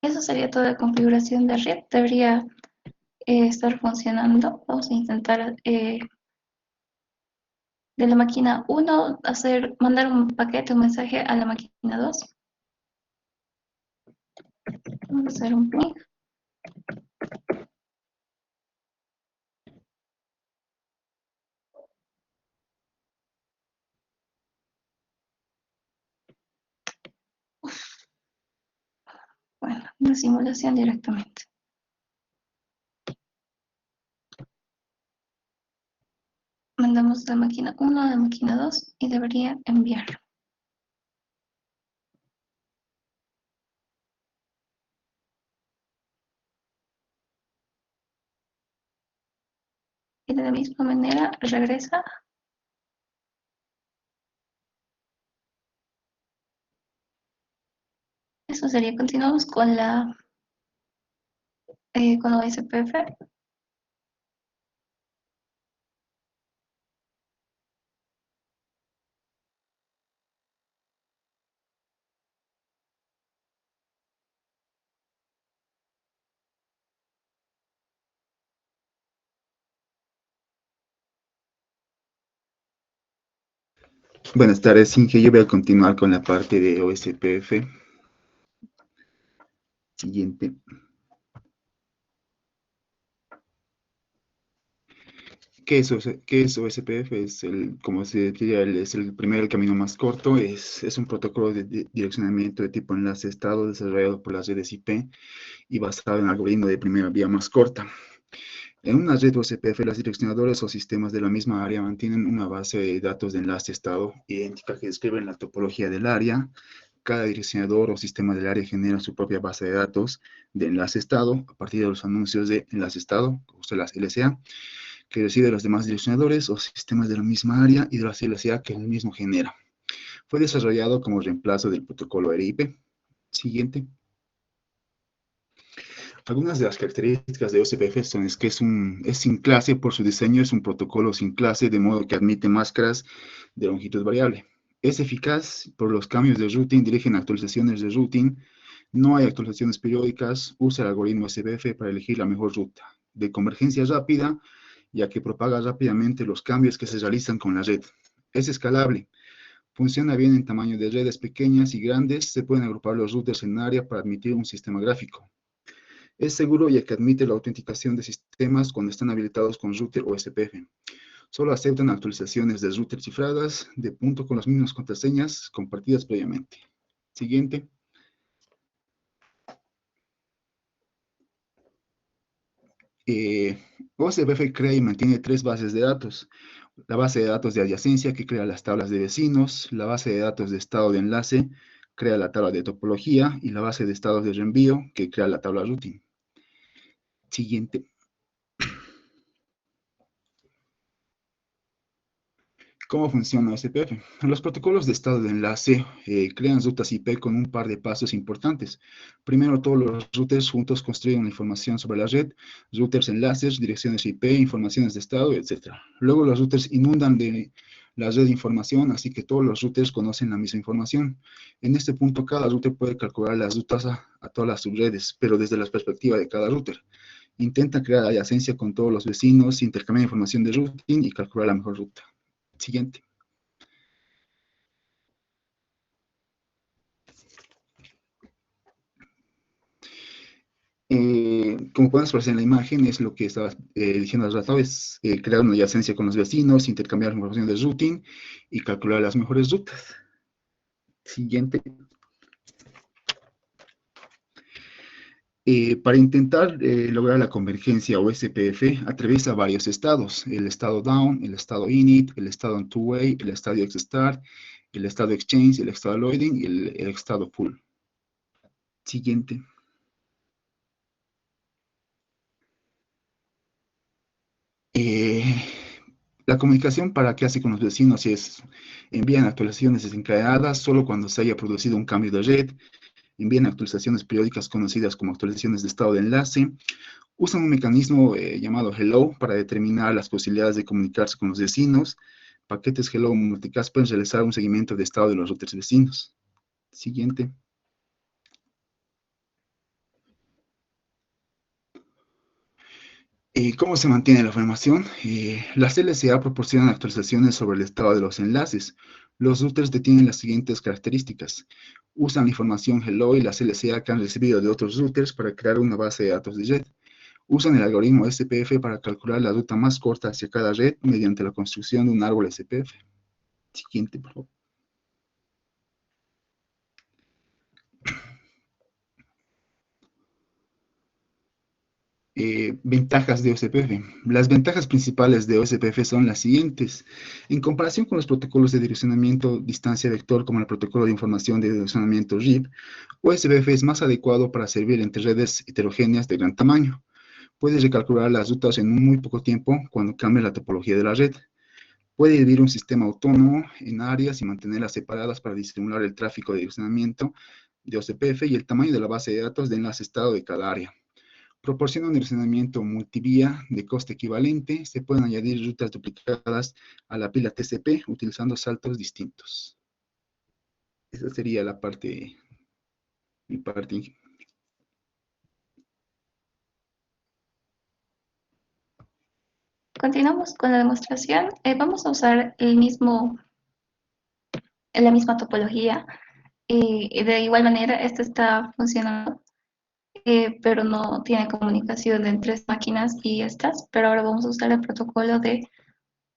Eso sería toda la configuración de red. Debería estar funcionando. Vamos a intentar de la máquina 1 mandar un paquete, un mensaje a la máquina 2. Vamos a hacer un ping. Bueno, una simulación directamente. mandamos de máquina 1 a la máquina 2 y debería enviarlo. Y de la misma manera regresa. Eso sería, continuamos con la SPF. Buenas tardes, Inge. Yo voy a continuar con la parte de OSPF. Siguiente. ¿Qué es OSPF? Como se diría, es el primer camino más corto. Es un protocolo de direccionamiento de tipo enlace-estado desarrollado por las redes IP y basado en algoritmo de primera vía más corta. En una red OSPF, los direccionadores o sistemas de la misma área mantienen una base de datos de enlace-estado idéntica que describen la topología del área. Cada direccionador o sistema del área genera su propia base de datos de enlace-estado a partir de los anuncios de enlace-estado, o sea, las LSA, que recibe los demás direccionadores o sistemas de la misma área y de las LSA que el mismo genera. Fue desarrollado como reemplazo del protocolo RIP. Siguiente. Algunas de las características de OSPF son que es sin clase por su diseño, es un protocolo sin clase, de modo que admite máscaras de longitud variable. Es eficaz por los cambios de routing, dirigen actualizaciones de routing, no hay actualizaciones periódicas, usa el algoritmo SPF para elegir la mejor ruta. De convergencia rápida, ya que propaga rápidamente los cambios que se realizan con la red. Es escalable. Funciona bien en tamaño de redes pequeñas y grandes, se pueden agrupar los routers en área para admitir un sistema gráfico. Es seguro ya que admite la autenticación de sistemas cuando están habilitados con router o SPF. Solo aceptan actualizaciones de router cifradas de punto con las mismas contraseñas compartidas previamente. Siguiente. OSPF crea y mantiene 3 bases de datos. La base de datos de adyacencia que crea las tablas de vecinos, la base de datos de estado de enlace crea la tabla de topología y la base de estados de reenvío que crea la tabla routing. Siguiente. ¿Cómo funciona SPF? Los protocolos de estado de enlace crean rutas IP con un par de pasos importantes. Primero, todos los routers juntos construyen una información sobre la red, routers, enlaces, direcciones IP, informaciones de estado, etc. Luego, los routers inundan de la red de información, así que todos los routers conocen la misma información. En este punto, cada router puede calcular las rutas a todas las subredes, pero desde la perspectiva de cada router. Intenta crear adyacencia con todos los vecinos, intercambiar información de routing y calcular la mejor ruta. Siguiente. Como pueden apreciar en la imagen, es lo que estaba diciendo hace rato, es crear una adyacencia con los vecinos, intercambiar información de routing y calcular las mejores rutas. Siguiente. Para intentar lograr la convergencia o SPF, atraviesa varios estados, el estado down, el estado init, el estado on two-way, el estado xstart, el estado exchange, el estado loading y el estado full. Siguiente. La comunicación para qué hace con los vecinos es envían actualizaciones desencadenadas solo cuando se haya producido un cambio de red, envían actualizaciones periódicas conocidas como actualizaciones de estado de enlace, usan un mecanismo llamado Hello para determinar las posibilidades de comunicarse con los vecinos, paquetes Hello multicast pueden realizar un seguimiento de estado de los routers vecinos. Siguiente. ¿Cómo se mantiene la información? Las LSA proporcionan actualizaciones sobre el estado de los enlaces. Los routers tienen las siguientes características. Usan la información Hello y las LSA que han recibido de otros routers para crear una base de datos de red. Usan el algoritmo SPF para calcular la ruta más corta hacia cada red mediante la construcción de un árbol SPF. Siguiente, por favor. Ventajas de OSPF. Las ventajas principales de OSPF son las siguientes. En comparación con los protocolos de direccionamiento distancia vector, como el protocolo de información de direccionamiento RIB, OSPF es más adecuado para servir entre redes heterogéneas de gran tamaño. Puede recalcular las rutas en muy poco tiempo cuando cambie la topología de la red. Puede dividir un sistema autónomo en áreas y mantenerlas separadas para disimular el tráfico de direccionamiento de OSPF y el tamaño de la base de datos de enlace estado de cada área. Proporciona un direccionamiento multivía de coste equivalente. Se pueden añadir rutas duplicadas a la pila TCP utilizando saltos distintos. Esa sería mi parte. Continuamos con la demostración. Vamos a usar la misma topología. De igual manera, esto está funcionando, pero no tiene comunicación entre máquinas y estas. Pero ahora vamos a usar el protocolo de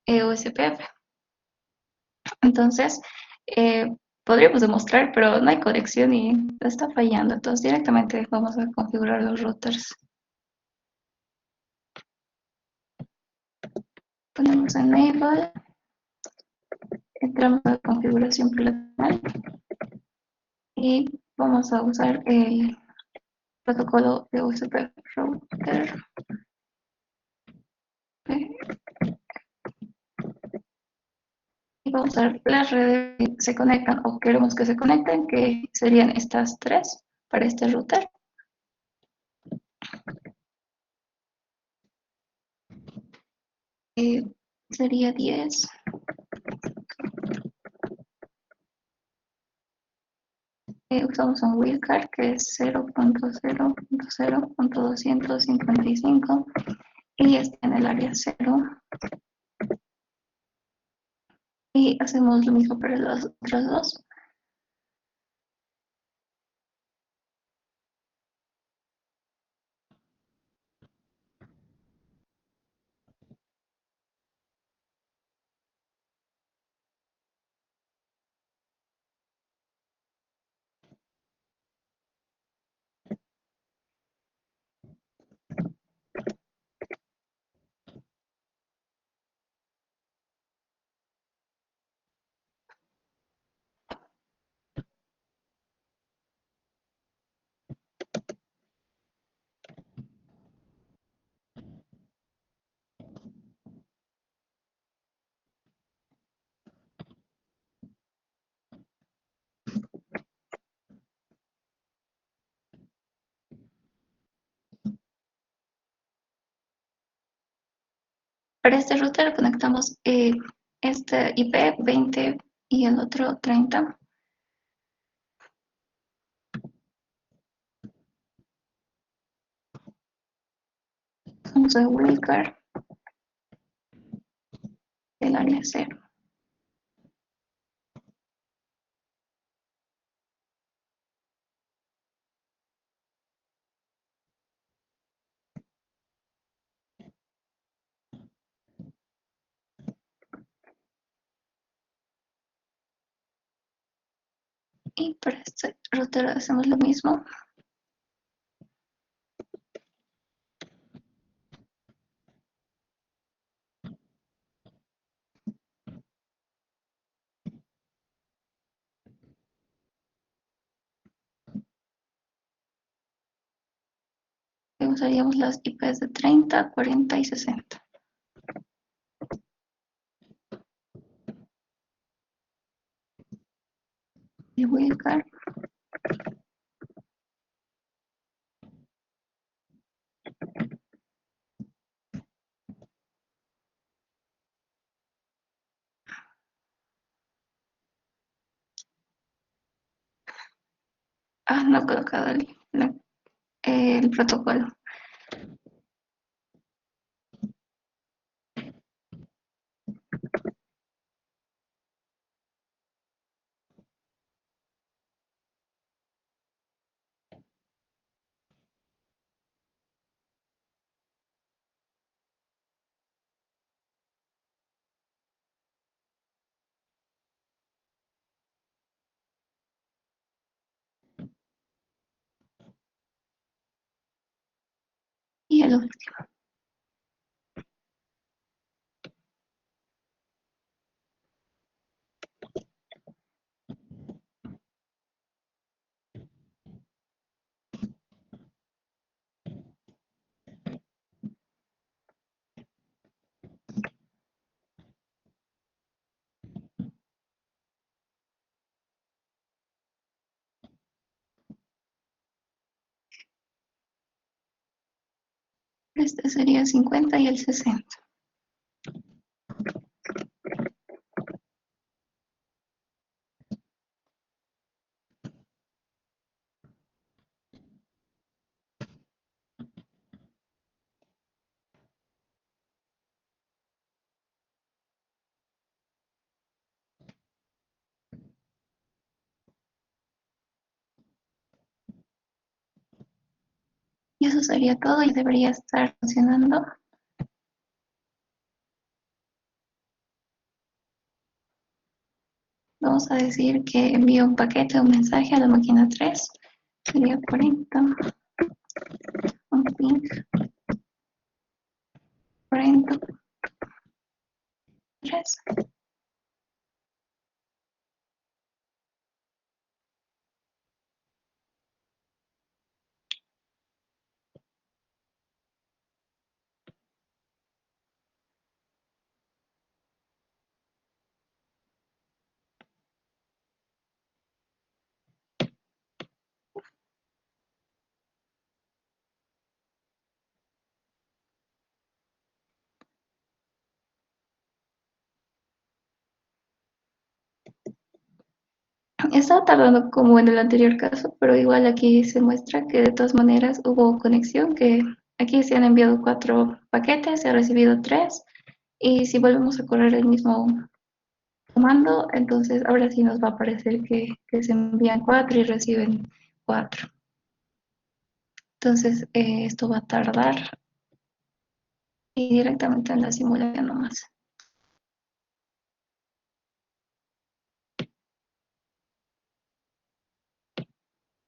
USPF. Entonces, podríamos demostrar, pero no hay conexión y está fallando. Entonces, directamente vamos a configurar los routers. Ponemos enable, entramos a configuración preliminar y vamos a usar el protocolo de USPF router. Y vamos a ver las redes que se conectan o queremos que se conecten, que serían estas tres para este router. Sería 10. Usamos un wildcard que es 0.0.0.255 y está en el área 0. Y hacemos lo mismo para los otros dos. Para este router conectamos este IP 20 y el otro 30. Vamos a wildcard del área 0. Y para este router hacemos lo mismo. Y usaríamos las IPs de 30, 40 y 60. Y wildcard. No he colocado el protocolo. el último. Este sería 50 y el 60. Y eso sería todo y debería estar funcionando. Vamos a decir que envío un paquete o un mensaje a la máquina 3. Sería 40. Un ping. 40. 3. Estaba tardando como en el anterior caso, pero igual aquí se muestra que de todas maneras hubo conexión, que aquí se han enviado 4 paquetes, se ha recibido 3, y si volvemos a correr el mismo comando, entonces ahora sí nos va a aparecer que se envían 4 y reciben 4. Entonces esto va a tardar y directamente en la simulación nomás.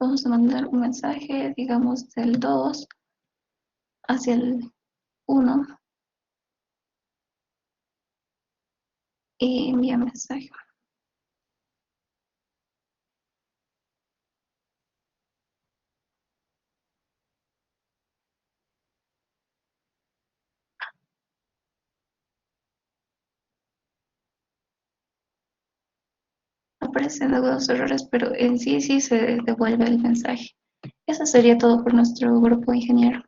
Vamos a mandar un mensaje, digamos, del 2 hacia el 1 y envía mensaje. Aparecen algunos errores, pero en sí se devuelve el mensaje. Eso sería todo por nuestro grupo ingeniero.